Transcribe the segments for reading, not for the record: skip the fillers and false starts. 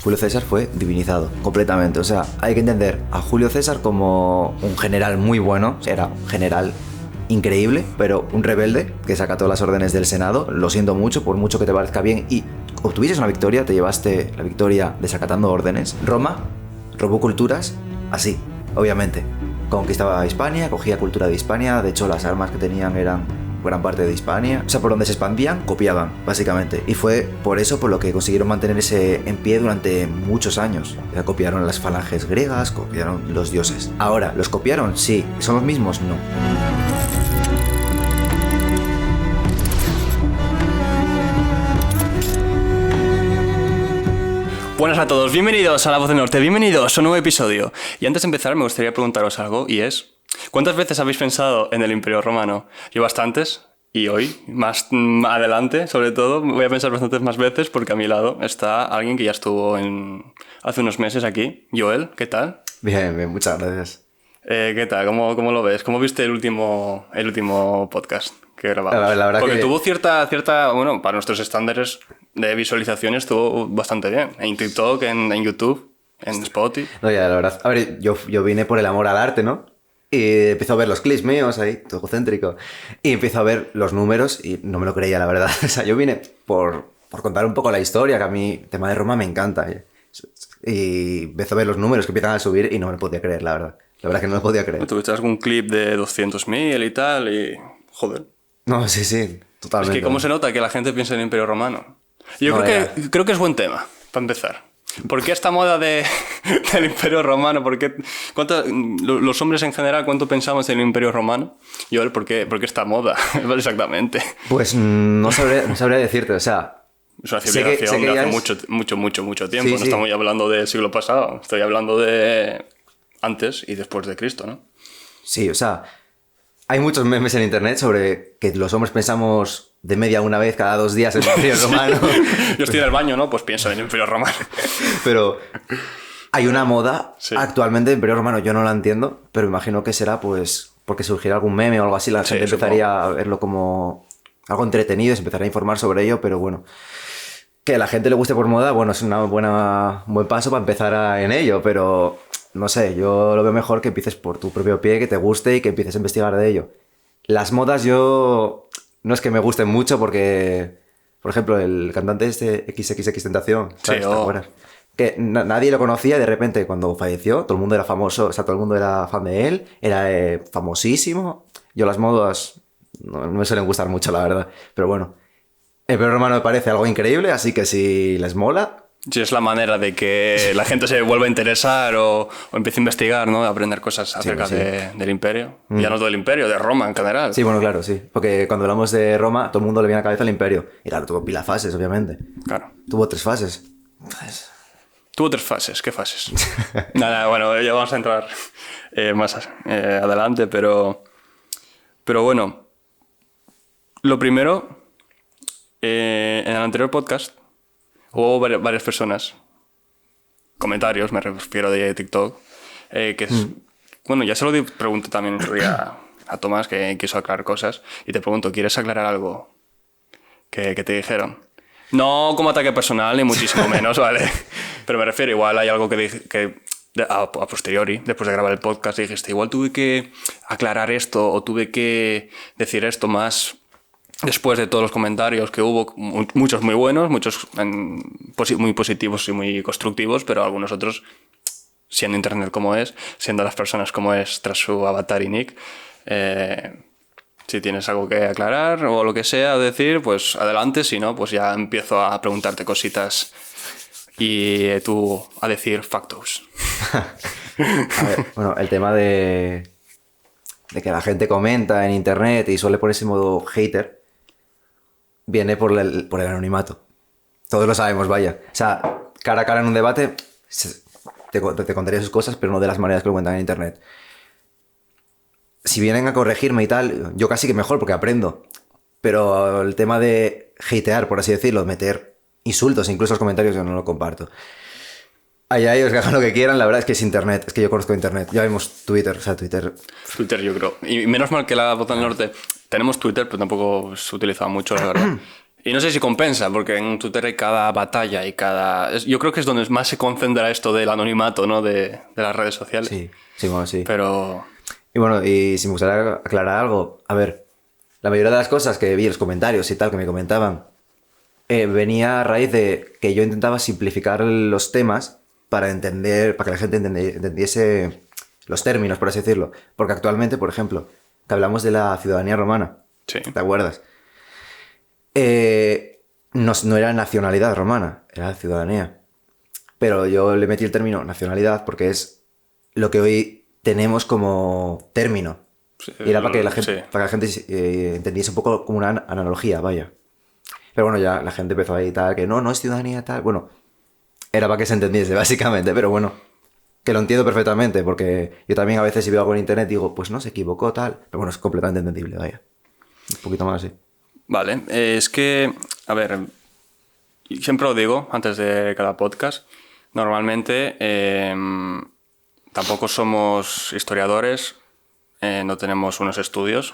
Julio César fue divinizado completamente. O sea, hay que entender a Julio César como un general muy bueno. Era un general increíble, pero un rebelde que saca todas las órdenes del Senado. Lo siento mucho, por mucho que te parezca bien y obtuvieses una victoria, te llevaste la victoria desacatando órdenes. Roma robó culturas así, obviamente. Conquistaba Hispania, cogía cultura de Hispania. De hecho, las armas que tenían eran gran parte de Hispania. O sea, por donde se expandían, copiaban, básicamente. Y fue por eso por lo que consiguieron mantenerse en pie durante muchos años. O sea, copiaron las falanges griegas, copiaron los dioses. Ahora, ¿los copiaron? Sí. ¿Son los mismos? No. Buenas a todos, bienvenidos a La Voz del Norte, bienvenidos a un nuevo episodio. Y antes de empezar me gustaría preguntaros algo, y es... ¿cuántas veces habéis pensado en el Imperio Romano? Yo bastantes, y hoy, más adelante, sobre todo, voy a pensar bastantes más veces porque a mi lado está alguien que ya estuvo hace unos meses aquí. Joel, ¿qué tal? Bien, bien, muchas gracias. ¿Qué tal? ¿Cómo lo ves? ¿Cómo viste el último podcast que grabamos? La verdad porque que... tuvo cierta, bueno, para nuestros estándares de visualizaciones estuvo bastante bien. En TikTok, en YouTube, en Spotify. No, ya, la verdad. A ver, yo vine por el amor al arte, ¿no? Y empiezo a ver los clips míos ahí, todo egocéntrico. Y empiezo a ver los números y no me lo creía, la verdad. O sea, yo vine por contar un poco la historia, que a mí el tema de Roma me encanta. Y empiezo a ver los números que empiezan a subir y no me lo podía creer, la verdad. La verdad que no me podía creer. ¿Tuviste algún clip de 200.000 y tal? Y... joder. No, sí, totalmente. Es que cómo se nota que la gente piensa en el Imperio Romano. Yo creo que es buen tema, para empezar. ¿Por qué esta moda del Imperio Romano? Los hombres en general, ¿cuánto pensamos en el Imperio Romano? Joel, ¿por qué esta moda? Exactamente. Pues no sabría decirte, o sea... Es una civilización de hace mucho tiempo. Sí, no estamos hablando del siglo pasado. Estoy hablando de antes y después de Cristo, ¿no? Sí, o sea... hay muchos memes en internet sobre que los hombres pensamos de media una vez cada 2 días en el Imperio Romano. Yo estoy en el baño, ¿no? Pues pienso en el Imperio Romano. Pero hay una moda actualmente del Imperio Romano, yo no la entiendo, pero imagino que será pues porque surgirá algún meme o algo así, la gente empezaría a verlo como algo entretenido y se empezará a informar sobre ello, pero bueno, que a la gente le guste por moda, bueno, es un buen paso para empezar en ello, pero no sé, yo lo veo mejor que empieces por tu propio pie, que te guste y que empieces a investigar de ello. Las modas yo no es que me gusten mucho porque, por ejemplo, el cantante XXXTentacion, ¿sabes? Sí, ¿Te acuerdas? Que nadie lo conocía y de repente cuando falleció todo el mundo era famoso, o sea, todo el mundo era fan de él, era famosísimo. Yo las modas no me suelen gustar mucho, la verdad, pero bueno, el Imperio Romano me parece algo increíble, así que si les mola... Sí, es la manera de que la gente se vuelva a interesar o empiece a investigar, ¿no? A aprender cosas acerca del imperio. Ya no del imperio, de Roma en general. Sí, bueno, claro, sí. Porque cuando hablamos de Roma, todo el mundo le viene a la cabeza el imperio. Y claro, tuvo pila fases, obviamente. Claro. Tuvo 3 fases. Tuvo 3 fases. ¿Qué fases? Nada, bueno, ya vamos a entrar más adelante, pero bueno. Lo primero, en el anterior podcast, hubo varias personas, comentarios, me refiero de TikTok, bueno, ya se lo pregunté también a Tomás, que quiso aclarar cosas, y te pregunto, ¿quieres aclarar algo que te dijeron? No como ataque personal, ni muchísimo menos, ¿vale? Pero me refiero, igual hay algo que dije a posteriori, después de grabar el podcast, dijiste, igual tuve que aclarar esto, o tuve que decir esto más... después de todos los comentarios que hubo, muchos muy buenos, muchos muy positivos y muy constructivos, pero algunos otros, siendo internet como es, siendo las personas como es tras su avatar y nick, si tienes algo que aclarar o lo que sea, decir, pues adelante, si no, pues ya empiezo a preguntarte cositas y tú a decir factos. A ver, bueno, el tema de que la gente comenta en internet y suele ponerse en modo hater, viene por el anonimato. Todos lo sabemos, vaya. O sea, cara a cara en un debate te contaría sus cosas, pero no de las maneras que lo cuentan en internet. Si vienen a corregirme y tal, yo casi que mejor porque aprendo. Pero el tema de hatear, por así decirlo, meter insultos, incluso los comentarios, yo no lo comparto. Allá ellos que hagan lo que quieran, la verdad es que es internet, es que yo conozco internet. Ya vemos Twitter, o sea, Twitter yo creo. Y menos mal que La Voz del Norte tenemos Twitter, pero tampoco se utiliza mucho, la verdad. Y no sé si compensa, porque en Twitter hay cada batalla y cada... Yo creo que es donde más se concentra esto del anonimato, ¿no? De las redes sociales. Sí, sí, bueno, sí. Pero... Y bueno, y si me gustaría aclarar algo, a ver, la mayoría de las cosas que vi en los comentarios y tal que me comentaban venía a raíz de que yo intentaba simplificar los temas para entender, para que la gente entendiese los términos, por así decirlo. Porque actualmente, por ejemplo, que hablamos de la ciudadanía romana, Sí. ¿te acuerdas? No era nacionalidad romana, era ciudadanía. Pero yo le metí el término nacionalidad porque es lo que hoy tenemos como término. Sí, Y era para que la gente, sí. para que la gente entendiese un poco como una analogía, vaya. Pero bueno, ya la gente empezó ahí tal, que no es ciudadanía tal. Bueno, era para que se entendiese, básicamente, pero bueno, que lo entiendo perfectamente, porque yo también a veces si veo algo en internet digo, pues no, se equivocó tal. Pero bueno, es completamente entendible, vaya. Un poquito más así. Vale, es que, a ver, y siempre lo digo antes de cada podcast, normalmente tampoco somos historiadores, no tenemos unos estudios.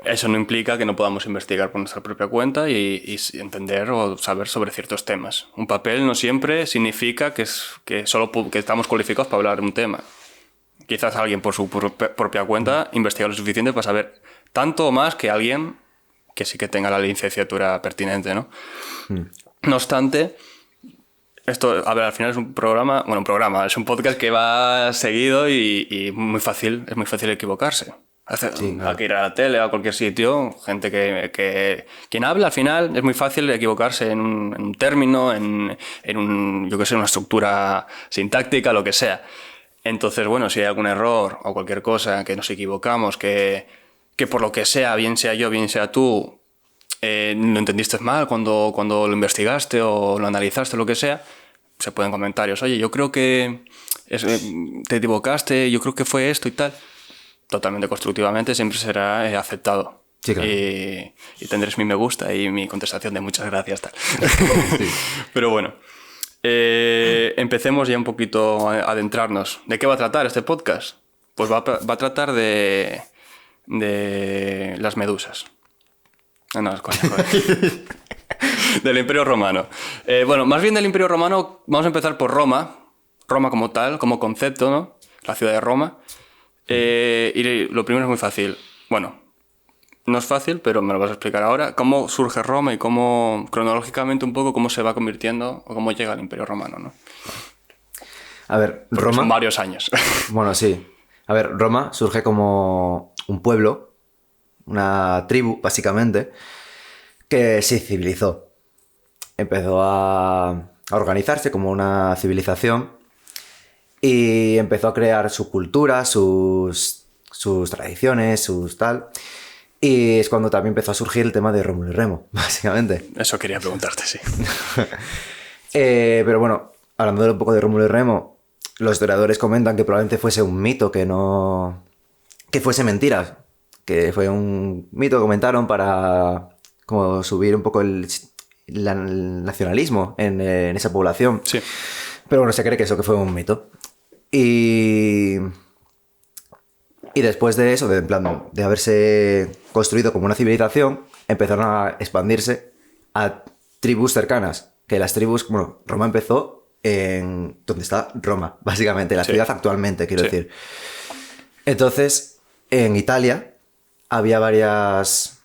Eso no implica que no podamos investigar por nuestra propia cuenta y entender o saber sobre ciertos temas. Un papel no siempre significa que estamos cualificados para hablar de un tema. Quizás alguien por su propia cuenta investiga lo suficiente para saber tanto o más que alguien que sí que tenga la licenciatura pertinente, ¿no? No obstante, esto, a ver, al final es un programa, es un podcast que va seguido y es muy fácil equivocarse. Sí, claro. Hay que ir a la tele o a cualquier sitio, gente que quien habla al final es muy fácil equivocarse en un término, yo qué sé, una estructura sintáctica, lo que sea. Entonces, bueno, si hay algún error o cualquier cosa que nos equivocamos, que por lo que sea, bien sea yo, bien sea tú, lo entendiste mal cuando lo investigaste o lo analizaste, lo que sea, se pueden comentarios. Oye, yo creo que te equivocaste, yo creo que fue esto y tal. Totalmente constructivamente siempre será aceptado. Sí, claro. Y tendréis mi me gusta y mi contestación de muchas gracias. Tal. Sí. Pero bueno, empecemos ya un poquito a adentrarnos. ¿De qué va a tratar este podcast? Pues va a tratar de las medusas. No, es coña. Del Imperio Romano. Bueno, más bien del Imperio Romano, vamos a empezar por Roma. Roma como tal, como concepto, ¿no? La ciudad de Roma. Y lo primero es muy fácil. Bueno, no es fácil, pero me lo vas a explicar ahora. ¿Cómo surge Roma y cómo, cronológicamente un poco, cómo se va convirtiendo o cómo llega al Imperio Romano, ¿no? A ver, Porque Roma... son varios años. Bueno, sí. A ver, Roma surge como un pueblo, una tribu, básicamente, que se civilizó. Empezó a organizarse como una civilización y empezó a crear su cultura, sus tradiciones, sus tal. Y es cuando también empezó a surgir el tema de Rómulo y Remo, básicamente. Eso quería preguntarte, sí. Pero bueno, hablando un poco de Rómulo y Remo, los historiadores comentan que probablemente fuese un mito, que fuese mentira, que fue un mito que comentaron para como subir un poco el nacionalismo en esa población. Sí. Pero bueno, se cree que eso que fue un mito. Y después de eso, en plan, de haberse construido como una civilización, empezaron a expandirse a tribus cercanas. Que las tribus, bueno, Roma empezó en donde está Roma, básicamente, la ciudad actualmente, quiero decir. Entonces, en Italia había varias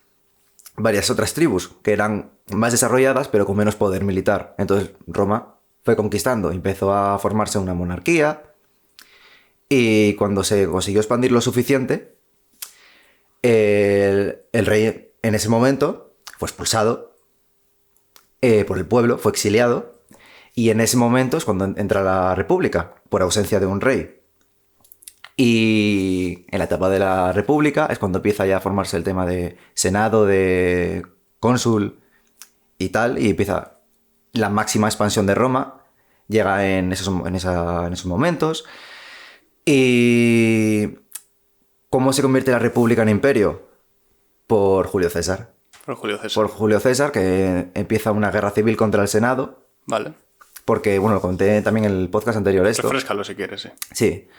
otras tribus que eran más desarrolladas, pero con menos poder militar. Entonces, Roma fue conquistando, empezó a formarse una monarquía. Y cuando se consiguió expandir lo suficiente, el rey en ese momento fue expulsado por el pueblo, fue exiliado, y en ese momento es cuando entra la república, por ausencia de un rey. Y en la etapa de la república es cuando empieza ya a formarse el tema de senado, de cónsul y tal, y empieza la máxima expansión de Roma, llega en esos momentos. ¿Y cómo se convierte la república en imperio? Por Julio César. Por Julio César. Por Julio César, que empieza una guerra civil contra el Senado. Vale. Porque, bueno, lo conté también en el podcast anterior esto. Refréscalo si quieres, sí. Sí.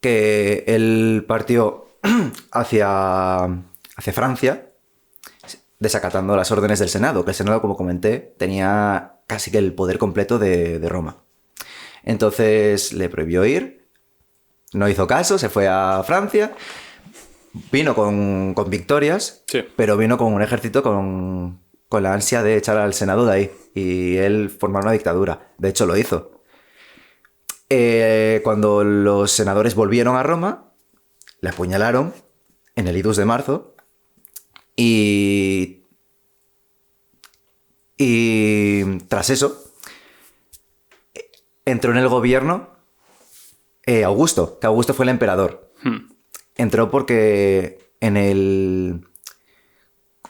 Que él partió hacia Francia desacatando las órdenes del Senado, que el Senado, como comenté, tenía casi que el poder completo de Roma. Entonces le prohibió ir, no hizo caso, se fue a Francia, vino con victorias, Sí. pero vino con un ejército con la ansia de echar al Senado de ahí y él formar una dictadura. De hecho, lo hizo. Cuando los senadores volvieron a Roma, le apuñalaron en el Idus de marzo y tras eso entró en el gobierno Augusto, que Augusto fue el emperador. Entró porque en el...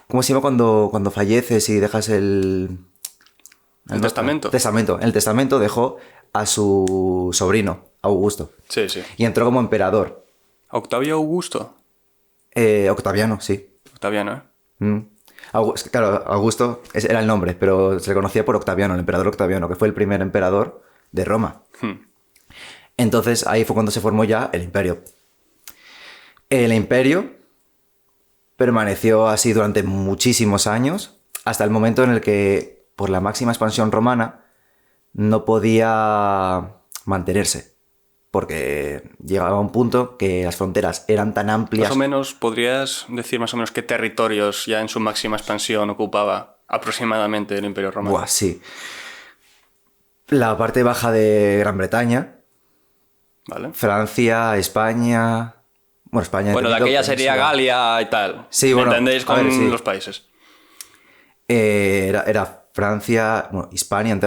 ¿Cómo se llama cuando falleces y dejas el... ¿El testamento? Testamento. En el testamento dejó a su sobrino, Augusto. Sí, sí. Y entró como emperador. ¿Octavio Augusto? Octaviano, sí. Octaviano, ¿eh? Claro, Augusto era el nombre, pero se le conocía por Octaviano, el emperador Octaviano, que fue el primer emperador de Roma. Entonces ahí fue cuando se formó ya el imperio. El imperio permaneció así durante muchísimos años, hasta el momento en el que, por la máxima expansión romana, no podía mantenerse. Porque llegaba un punto que las fronteras eran tan amplias... Más o menos, ¿podrías decir más o menos qué territorios ya en su máxima expansión ocupaba aproximadamente el Imperio Romano? Buah, sí. La parte baja de Gran Bretaña, ¿Vale? Francia, España... Bueno, España... Bueno, de aquella sería Galia y tal. Sí, ¿Me bueno, entendéis con a ver, sí. los países? Era Francia, bueno, Hispania,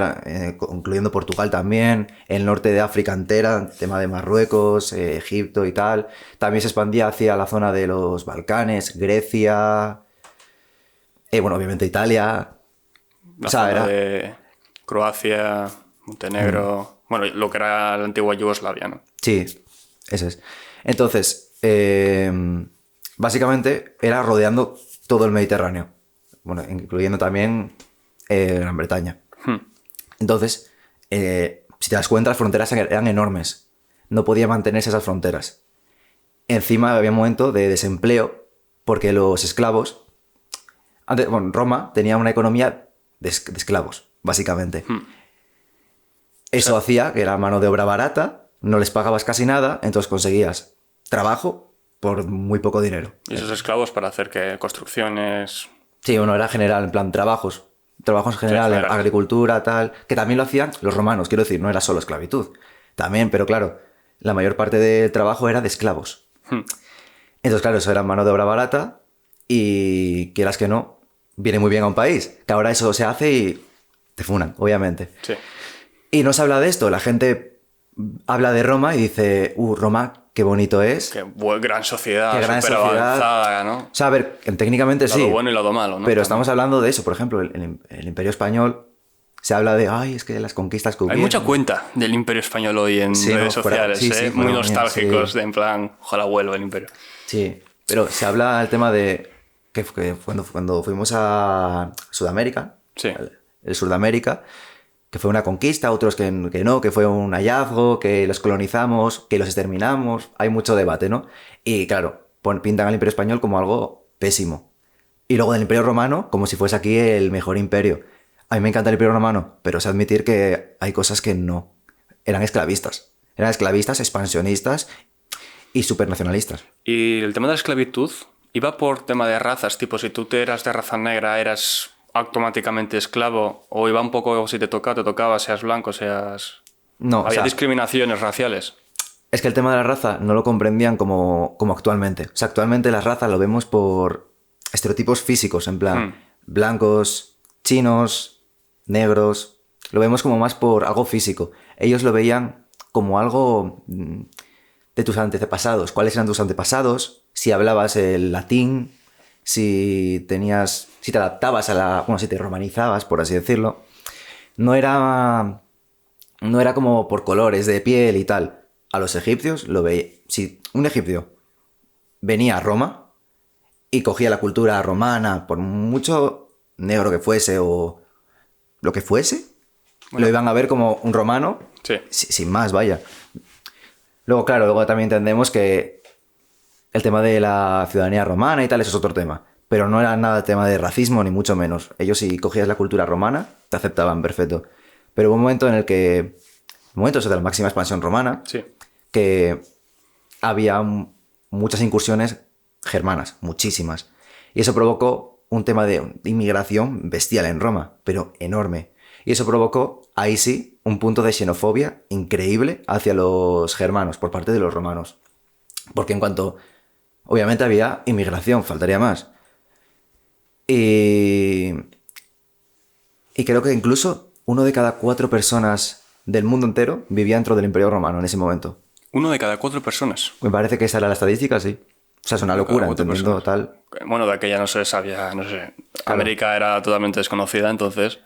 incluyendo Portugal también, el norte de África entera, tema de Marruecos, Egipto y tal. También se expandía hacia la zona de los Balcanes, Grecia, bueno, obviamente Italia. La O sea, zona era... de Croacia, Montenegro... Bueno, lo que era la antigua Yugoslavia, ¿no? Sí, ese es. Entonces, básicamente era rodeando todo el Mediterráneo. Bueno, incluyendo también Gran Bretaña. Entonces, si te das cuenta, las fronteras eran enormes. No podía mantenerse esas fronteras. Encima había un momento de desempleo porque los esclavos... Antes, bueno, Roma tenía una economía de esclavos, básicamente. Eso hacía que era mano de obra barata, no les pagabas casi nada, entonces conseguías trabajo por muy poco dinero. Y esos esclavos para hacer que construcciones... Sí, bueno, era general, en plan trabajos en general, general. agricultura, tal, que también lo hacían los romanos, quiero decir, no era solo esclavitud. También, pero claro, la mayor parte del trabajo era de esclavos. Entonces, claro, eso era mano de obra barata y quieras que no, viene muy bien a un país, que ahora eso se hace y te funan, obviamente. Sí. Y no se habla de esto, la gente habla de Roma y dice, Roma, qué bonito es. Qué gran sociedad, Qué gran súper sociedad. avanzada, ¿no? O sea, a ver, técnicamente Lado sí. bueno y lado malo, ¿no? Pero También. estamos hablando de eso, por ejemplo, el Imperio Español se habla de, ay, es que las conquistas que Hay hubieron. mucha cuenta del Imperio Español hoy en Sí, redes no, fuera- sociales, sí, sí, muy fuera nostálgicos, sí. de en plan, ojalá vuelva el Imperio. Sí, pero se habla del tema de que cuando fuimos a Sudamérica, Sí. el Sur de América, que fue una conquista, otros que no, que fue un hallazgo, que los colonizamos, que los exterminamos. Hay mucho debate, ¿no? Y claro, pintan al Imperio Español como algo pésimo. Y luego del Imperio Romano como si fuese aquí el mejor imperio. A mí me encanta el Imperio Romano, pero es admitir que hay cosas que no. Eran esclavistas. Eran esclavistas, expansionistas y supernacionalistas. Y el tema de la esclavitud iba por tema de razas, tipo si tú te eras de raza negra eras automáticamente esclavo, o iba un poco si te tocaba, seas blanco, seas... No, o Había sea, discriminaciones raciales. es que el tema de la raza no lo comprendían como actualmente. O sea, actualmente la raza lo vemos por estereotipos físicos, en plan blancos, chinos, negros. Lo vemos como más por algo físico. Ellos lo veían como algo de tus antepasados. ¿Cuáles eran tus antepasados? Si hablabas el latín, si te adaptabas si te romanizabas, por así decirlo. No era como por colores de piel y tal. A los egipcios lo veía. Si un egipcio venía a Roma y cogía la cultura romana, por mucho negro que fuese o lo que fuese, lo iban a ver como un romano, Sí. sin más, vaya. Luego, claro, también entendemos que el tema de la ciudadanía romana y tal, eso es otro tema. pero no era nada tema de racismo, ni mucho menos. Ellos, si cogías la cultura romana, te aceptaban perfecto. Pero hubo un momento en el que, momentos de la máxima expansión romana, Sí. que había muchas incursiones germanas, muchísimas. Y eso provocó un tema de inmigración bestial en Roma, pero enorme. Y eso provocó, ahí sí, un punto de xenofobia increíble hacia los germanos por parte de los romanos. Porque en cuanto... Obviamente había inmigración, faltaría más. Y creo que incluso 1 de cada 4 personas del mundo entero vivía dentro del Imperio Romano en ese momento. 1 de cada 4 personas. Me parece que esa era la estadística, sí. O sea, es una locura, entendiendo tal. Bueno, de aquella no se sabía, no sé. Claro. América era totalmente desconocida, entonces...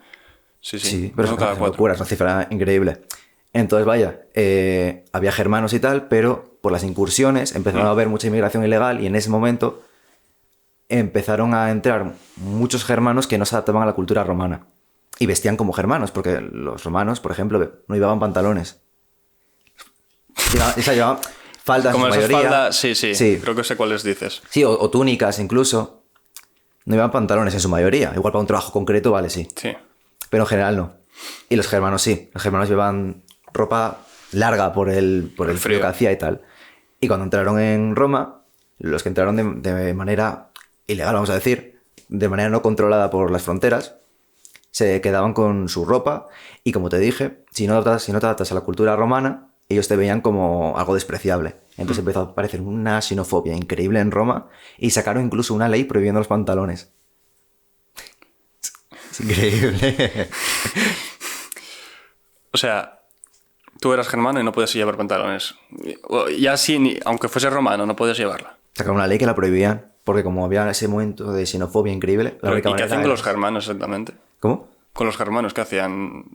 Sí, sí. Sí, pero Uno es cada una 4. locura, es una cifra increíble. Entonces, vaya, había germanos y tal, pero por las incursiones empezaron a haber mucha inmigración ilegal y en ese momento empezaron a entrar muchos germanos que no se adaptaban a la cultura romana. Y vestían como germanos, porque los romanos, por ejemplo, no llevaban pantalones. Llevaban faldas Como en su esas mayoría. faldas, sí. Creo que sé cuáles dices. Sí, o túnicas incluso. No llevaban pantalones en su mayoría. Igual para un trabajo concreto, vale, sí. Sí. Pero en general no. Y los germanos sí. Los germanos llevaban ropa larga por el frío que hacía y tal. Y cuando entraron en Roma, los que entraron de manera ilegal, vamos a decir, de manera no controlada por las fronteras, se quedaban con su ropa y, como te dije, si no te adaptas a la cultura romana, ellos te veían como algo despreciable. Entonces empezó a aparecer una xenofobia increíble en Roma y sacaron incluso una ley prohibiendo los pantalones. Es increíble. O sea, tú eras germano y no podías llevar pantalones. Ya sí, aunque fuese romano, no podías llevarla. Sacaron una ley que la prohibían porque como había ese momento de xenofobia increíble... ¿Y qué hacían con los germanos exactamente? ¿Cómo? Con los germanos, ¿qué hacían?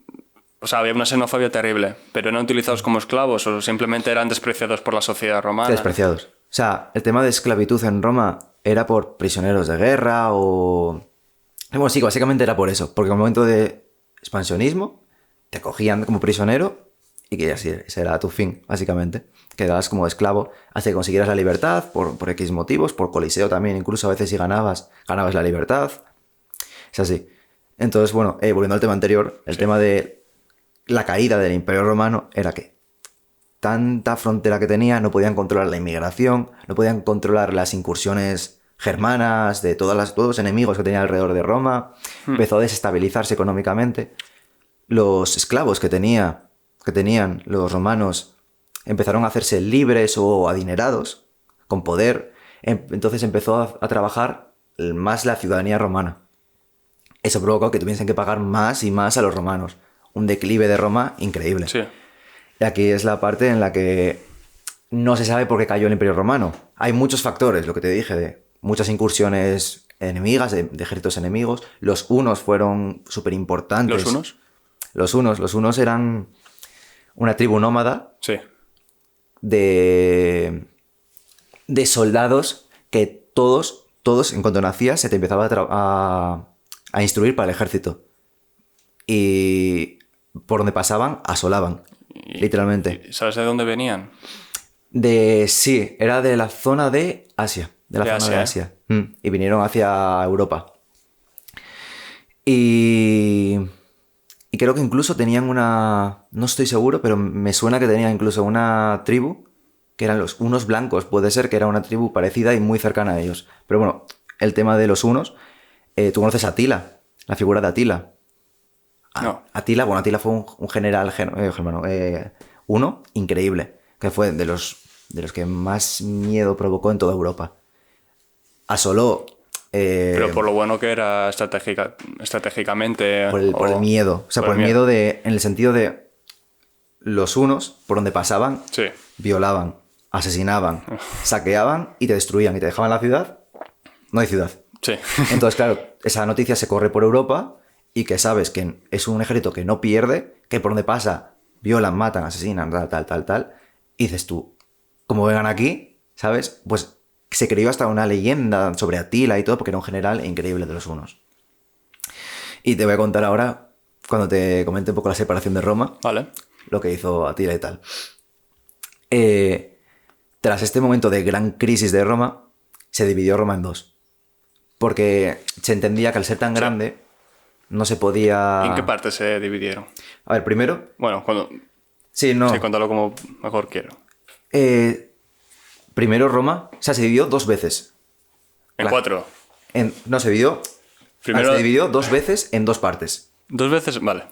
O sea, había una xenofobia terrible, pero eran utilizados como esclavos o simplemente eran despreciados por la sociedad romana. Despreciados. O sea, el tema de esclavitud en Roma era por prisioneros de guerra o... Bueno, sí, básicamente era por eso. Porque en el momento de expansionismo te cogían como prisionero y que así, ese era tu fin, básicamente. Quedabas como esclavo hasta que consiguieras la libertad por X motivos, por coliseo también. Incluso a veces si ganabas la libertad. Es así. Entonces, bueno, volviendo al tema anterior, el tema de la caída del Imperio Romano era que tanta frontera que tenía, no podían controlar la inmigración, no podían controlar las incursiones germanas de todos los enemigos que tenía alrededor de Roma. Empezó a desestabilizarse económicamente. Los esclavos que tenían los romanos empezaron a hacerse libres o adinerados, con poder. Entonces empezó a trabajar más la ciudadanía romana. Eso provocó que tuviesen que pagar más y más a los romanos. Un declive de Roma increíble. Sí. Y aquí es la parte en la que no se sabe por qué cayó el Imperio Romano. Hay muchos factores, lo que te dije, de muchas incursiones enemigas, de ejércitos enemigos. Los hunos fueron súper importantes. ¿Los hunos? Los hunos eran una tribu nómada. Sí. De soldados que todos, en cuanto nacías, se te empezaba a instruir para el ejército. Y por donde pasaban, asolaban, literalmente. ¿Sabes de dónde venían? Sí, era de la zona de Asia. De Asia. Y vinieron hacia Europa. Y creo que incluso tenían una... No estoy seguro, pero me suena que tenían incluso una tribu que eran los hunos blancos. Puede ser que era una tribu parecida y muy cercana a ellos. Pero bueno, el tema de los hunos... tú conoces a Atila, la figura de Atila. No. Atila fue un general germano, huno increíble, que fue de los que más miedo provocó en toda Europa. Asoló... pero por lo bueno que era estratégicamente... Por el miedo. O sea, por el miedo en el sentido de los hunos, por donde pasaban, sí, violaban, asesinaban, saqueaban y te destruían. Y te dejaban la ciudad, no hay ciudad. Sí. Entonces, claro, esa noticia se corre por Europa y que sabes que es un ejército que no pierde, que por donde pasa violan, matan, asesinan, tal. Y dices tú, como vengan aquí, ¿sabes? Pues se creó hasta una leyenda sobre Atila y todo, porque era un general increíble de los hunos. Y te voy a contar ahora, cuando te comente un poco la separación de Roma, vale, lo que hizo Atila y tal. Tras este momento de gran crisis de Roma, se dividió Roma en dos. porque se entendía que al ser tan grande no se podía... ¿En qué partes se dividieron? A ver, primero... Bueno, Sí, no. Sí, cuéntalo como mejor quiero. Primero Roma, o sea, se dividió 2 veces. En 4. No, se dividió... Primero... Se dividió 2 veces en 2 partes. 2 veces, vale.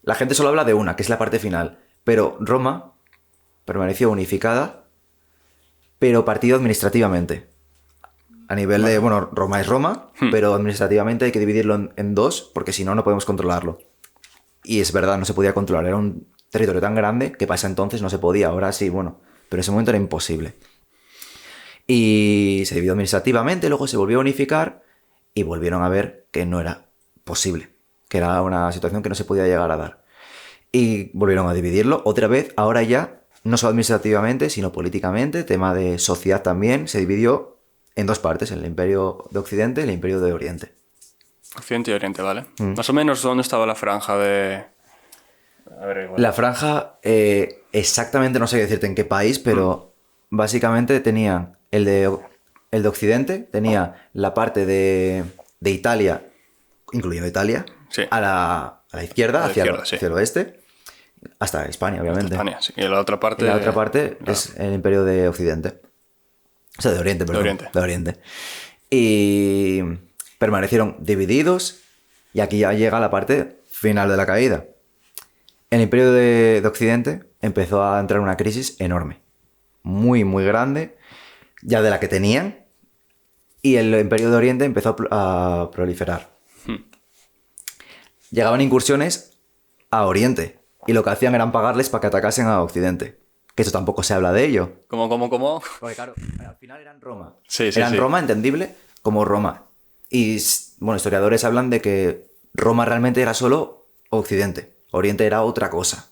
La gente solo habla de una, que es la parte final. Pero Roma permaneció unificada, pero partido administrativamente. A nivel de, bueno, Roma es Roma, pero administrativamente hay que dividirlo en 2, porque si no, no podemos controlarlo. Y es verdad, no se podía controlar. Era un territorio tan grande que para ese entonces no se podía. Ahora sí, bueno, pero en ese momento era imposible. Y se dividió administrativamente, luego se volvió a unificar y volvieron a ver que no era posible, que era una situación que no se podía llegar a dar. Y volvieron a dividirlo otra vez, ahora ya, no solo administrativamente, sino políticamente, tema de sociedad también, se dividió en 2 partes, el Imperio de Occidente y el Imperio de Oriente. Occidente y Oriente, ¿vale? Más o menos, ¿dónde estaba la franja de...? A ver, igual. La franja, exactamente no sé decirte en qué país, pero básicamente tenían el de Occidente, tenía la parte de Italia, incluyendo Italia, Sí. a la izquierda, hacia sí. el oeste, hasta España, obviamente. España, sí. Y la otra parte... Y la otra parte es el Imperio de Occidente. O sea, de Oriente, perdón. De Oriente. Y permanecieron divididos, y aquí ya llega la parte final de la caída. El Imperio de Occidente empezó a entrar en una crisis enorme. Muy, muy grande, ya de la que tenían, y el Imperio de Oriente empezó a proliferar. Llegaban incursiones a Oriente, y lo que hacían era pagarles para que atacasen a Occidente. Que eso tampoco se habla de ello. ¿Cómo? Porque claro, al final eran Roma. Sí, eran Roma, entendible, como Roma. Y, bueno, historiadores hablan de que Roma realmente era solo Occidente. Oriente era otra cosa.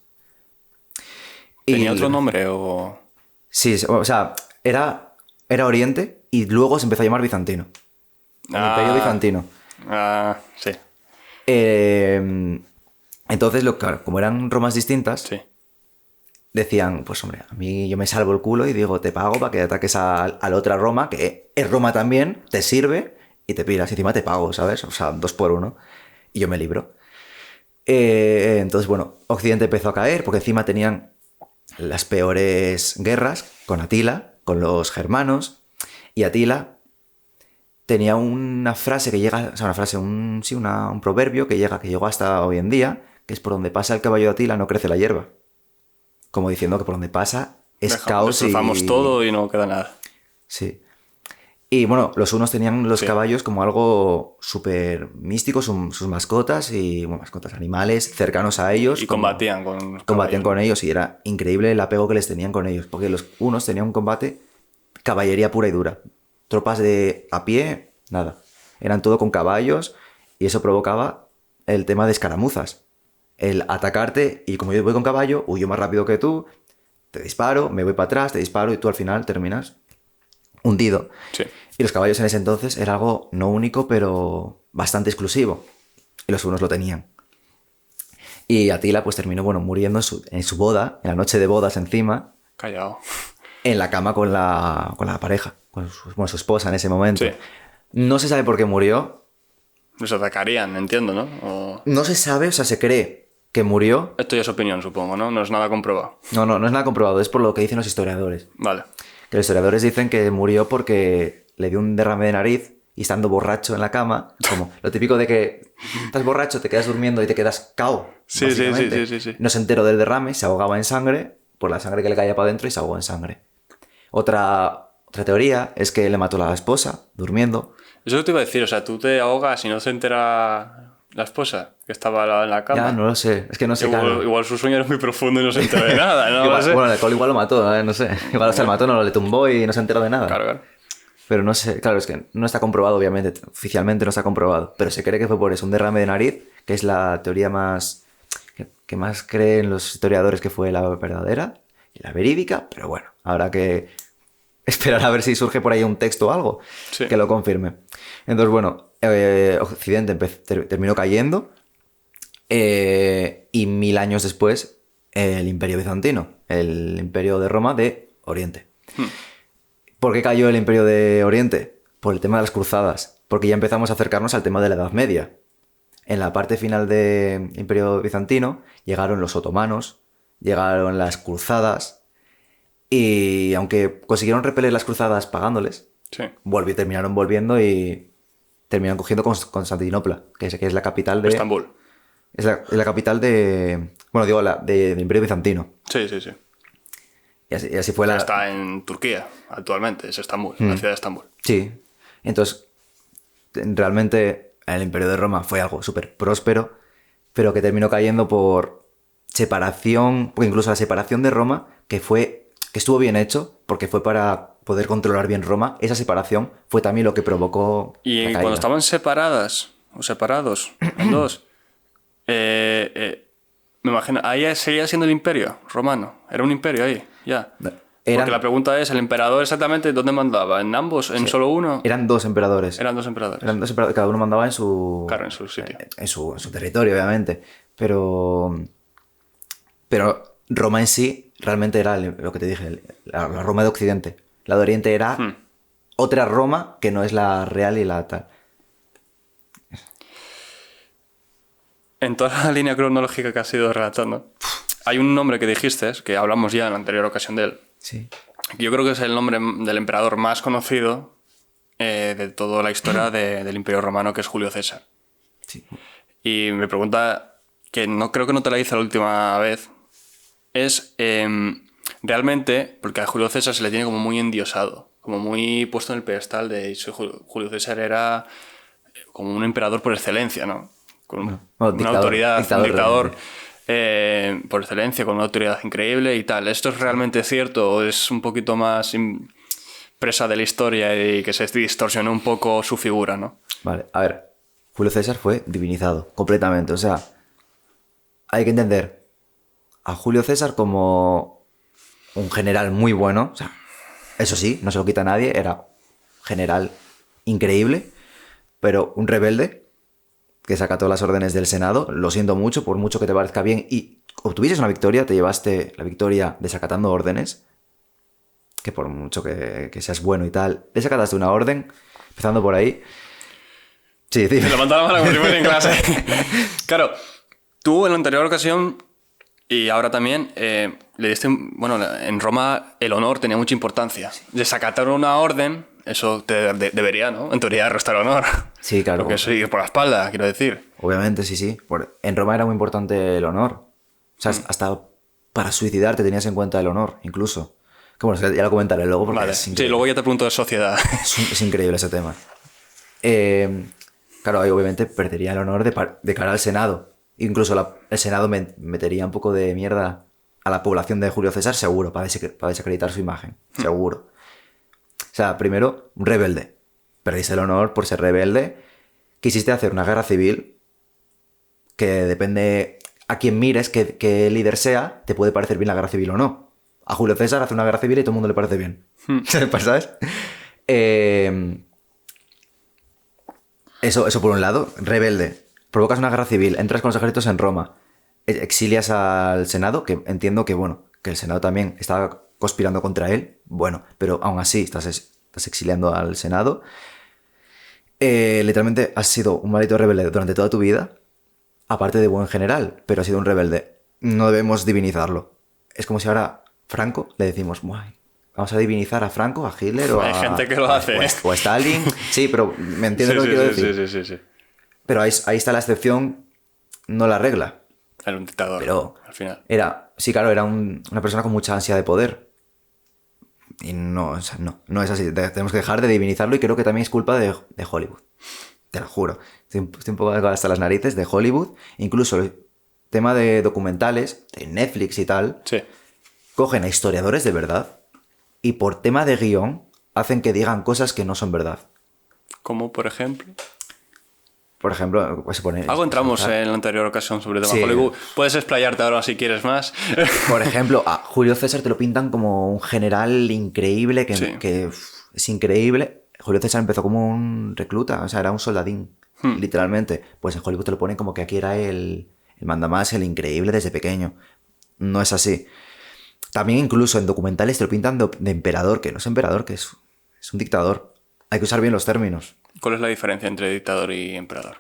¿Tenía otro nombre o...? Sí, o sea, era Oriente y luego se empezó a llamar Bizantino. El Imperio Bizantino. Sí. Entonces, claro, como eran Romas distintas, Sí. decían, pues hombre, a mí yo me salvo el culo y digo, te pago para que ataques a la otra Roma, que es Roma también, te sirve y te piras. Y encima te pago, ¿sabes? O sea, 2 por 1. Y yo me libro. Entonces, bueno, Occidente empezó a caer porque encima tenían las peores guerras con Atila, con los germanos. Y Atila tenía una frase que llega, o sea, un proverbio que llegó hasta hoy en día, que es: por donde pasa el caballo de Atila no crece la hierba. Como diciendo que por donde pasa es caos y... Destrozamos todo y no queda nada. Sí. Y bueno, los hunos tenían los caballos como algo súper místico, sus mascotas y, bueno, mascotas, animales cercanos a ellos. Y combatían con los Combatían con ellos y era increíble el apego que les tenían con ellos. Porque los hunos tenían un combate, caballería pura y dura. Tropas de a pie, nada. Eran todo con caballos y eso provocaba el tema de escaramuzas. El atacarte y como yo voy con caballo, huyo más rápido que tú, te disparo, me voy para atrás, te disparo y tú al final terminas hundido. Sí. Y los caballos en ese entonces era algo no único, pero bastante exclusivo. Y los hunos lo tenían. Y Atila pues terminó, bueno, muriendo en su boda, en la noche de bodas encima. Callado. En la cama con la pareja, con su esposa en ese momento. Sí. No se sabe por qué murió. Los atacarían, entiendo, ¿no? No se sabe, o sea, se cree que murió. Esto ya es opinión, supongo, ¿no? No es nada comprobado. No es nada comprobado, es por lo que dicen los historiadores. Vale. Que los historiadores dicen que murió porque le dio un derrame de nariz y estando borracho en la cama, como lo típico de que estás borracho, te quedas durmiendo y te quedas cao. Sí. No se enteró del derrame, se ahogaba en sangre, por la sangre que le caía para adentro y se ahogó en sangre. Otra teoría es que le mató a la esposa, durmiendo. Eso te iba a decir, o sea, tú te ahogas y no se entera la esposa que estaba en la cama. Ya, no lo sé, es que no sé. Igual su sueño era muy profundo y no se enteró de nada, ¿no? Igual, No sé. Bueno, el alcohol igual lo mató, no sé. Igual se lo mató, no le tumbó y no se enteró de nada. Claro. Pero no sé, claro, es que no está comprobado, obviamente, oficialmente no está comprobado, pero se cree que fue por eso, un derrame de nariz, que es la teoría más que más creen los historiadores que fue la verdadera y la verídica, pero bueno, habrá que esperar a ver si surge por ahí un texto o algo que lo confirme. Entonces, bueno, Occidente terminó cayendo y 1000 años después el Imperio Bizantino, el Imperio de Roma de Oriente. ¿Por qué cayó el Imperio de Oriente? Por el tema de las cruzadas. porque ya empezamos a acercarnos al tema de la Edad Media. En la parte final del Imperio Bizantino llegaron los otomanos, llegaron las cruzadas, y aunque consiguieron repeler las cruzadas pagándoles, Sí. terminaron volviendo y terminaron cogiendo Constantinopla, que es la capital de... Estambul. Es la capital de... Bueno, digo, del Imperio Bizantino. Sí, sí, sí. Y así fue la... Está en Turquía actualmente, es Estambul, la ciudad de Estambul. Sí. Entonces, realmente el Imperio de Roma fue algo súper próspero, pero que terminó cayendo por separación, porque incluso la separación de Roma, que estuvo bien hecho, porque fue para poder controlar bien Roma, esa separación fue también lo que provocó Y la caída. cuando estaban separadas, o separados, en dos, me imagino, ahí seguía siendo el imperio romano. Era un imperio ahí, ya. Porque la pregunta es, ¿el emperador exactamente dónde mandaba? ¿En ambos? ¿En solo uno? Eran dos emperadores. Eran dos emperadores. Cada uno mandaba en su... Claro, en su sitio. En su territorio, obviamente. Pero Roma en sí realmente era lo que te dije, la Roma de Occidente. La de Oriente era otra Roma que no es la real y la tal. En toda la línea cronológica que has ido relatando, hay un nombre que dijiste, que hablamos ya en la anterior ocasión de él. Sí. Yo creo que es el nombre del emperador más conocido de toda la historia del Imperio Romano, que es Julio César. Sí. Y mi pregunta, que no creo que no te la hice la última vez, es realmente, porque a Julio César se le tiene como muy endiosado, como muy puesto en el pedestal de Julio César era como un emperador por excelencia, ¿no? Con una autoridad, un dictador por excelencia, con una autoridad increíble y tal. ¿Esto es realmente cierto o es un poquito más presa de la historia y que se distorsionó un poco su figura, ¿no? Vale, a ver, Julio César fue divinizado completamente. O sea, hay que entender a Julio César como un general muy bueno. O sea, eso sí, no se lo quita a nadie, era general increíble, pero un rebelde que sacató las órdenes del Senado. Lo siento mucho, por mucho que te parezca bien y obtuvieses una victoria, te llevaste la victoria desacatando órdenes, que por mucho que seas bueno y tal, desacataste una orden, empezando por ahí. Sí, Se levantó la mano como si fuera en clase. Claro, tú en la anterior ocasión y ahora también le diste... Bueno, en Roma el honor tenía mucha importancia. Desacatar una orden, eso te debería, ¿no? En teoría, restar honor. Sí, claro. Porque eso ir por la espalda, quiero decir. Obviamente, sí. En Roma era muy importante el honor. O sea, hasta para suicidarte tenías en cuenta el honor, incluso. Que bueno, ya lo comentaré luego porque Vale. es Sí, increíble. luego ya te pregunto de sociedad. Es increíble ese tema. Claro, ahí obviamente perdería el honor de cara al Senado. Incluso el Senado metería un poco de mierda a la población de Julio César, seguro, para desacreditar su imagen. Seguro. O sea, primero, un rebelde. Perdiste el honor por ser rebelde. Quisiste hacer una guerra civil que depende a quién mires, qué líder sea, te puede parecer bien la guerra civil o no. A Julio César hace una guerra civil y todo el mundo le parece bien. ¿Sabes? Eso por un lado. Rebelde. Provocas una guerra civil, entras con los ejércitos en Roma, exilias al Senado, que entiendo que, bueno, que el Senado también estaba conspirando contra él, bueno, pero aún así estás exiliando al Senado. Literalmente has sido un maldito rebelde durante toda tu vida, aparte de buen general, pero has sido un rebelde. No debemos divinizarlo. Es como si ahora Franco le decimos, vamos a divinizar a Franco, a Hitler o Hay gente que lo hace. O a Stalin. Sí, pero me entiendes lo que quiero decir. Sí. Pero ahí está la excepción, no la regla. Era un dictador, pero al final. Sí, claro, era una persona con mucha ansia de poder. Y no, o sea, no es así. Tenemos que dejar de divinizarlo y creo que también es culpa de Hollywood. Te lo juro. Estoy un poco hasta las narices de Hollywood. Incluso el tema de documentales, de Netflix y tal, Sí. cogen a historiadores de verdad y por tema de guión hacen que digan cosas que no son verdad. Como, por ejemplo... Por ejemplo, pues se pone... Algo entramos en la anterior ocasión sobre el tema Sí. Hollywood. Puedes explayarte ahora si quieres más. Por ejemplo, a Julio César te lo pintan como un general increíble, que es increíble. Julio César empezó como un recluta, o sea, era un soldadín, literalmente. Pues en Hollywood te lo ponen como que aquí era el mandamás, el increíble desde pequeño. No es así. También incluso en documentales te lo pintan de emperador, que no es emperador, que es un dictador. Hay que usar bien los términos. ¿Cuál es la diferencia entre dictador y emperador?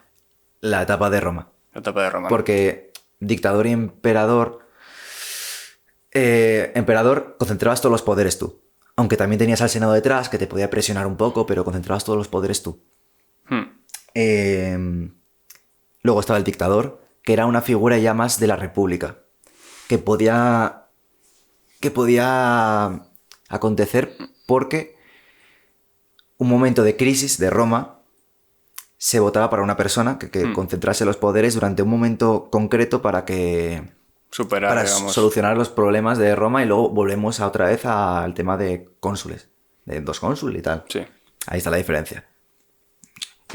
La etapa de Roma. La etapa de Roma. Porque dictador y emperador... emperador, concentrabas todos los poderes tú. Aunque también tenías al Senado detrás, que te podía presionar un poco, pero concentrabas todos los poderes tú. Luego estaba el dictador, que era una figura ya más de la república. Que podía acontecer porque un momento de crisis de Roma se votaba para una persona que concentrase los poderes durante un momento concreto para solucionar los problemas de Roma, y luego volvemos otra vez al tema de cónsules, de 2 cónsules y tal. Sí. Ahí está la diferencia.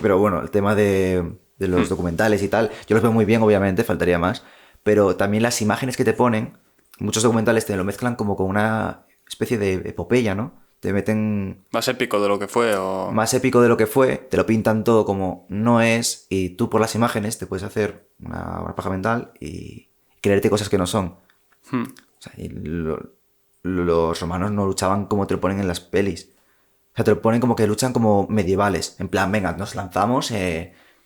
Pero bueno, el tema de los documentales y tal, yo los veo muy bien, obviamente, faltaría más, pero también las imágenes que te ponen, muchos documentales te lo mezclan como con una especie de epopeya, ¿no? Te meten... ¿Más épico de lo que fue o...? Más épico de lo que fue, te lo pintan todo como no es, y tú por las imágenes te puedes hacer una paja mental y creerte cosas que no son. O sea, los romanos no luchaban como te lo ponen en las pelis. O sea, te lo ponen como que luchan como medievales. En plan, venga, nos lanzamos,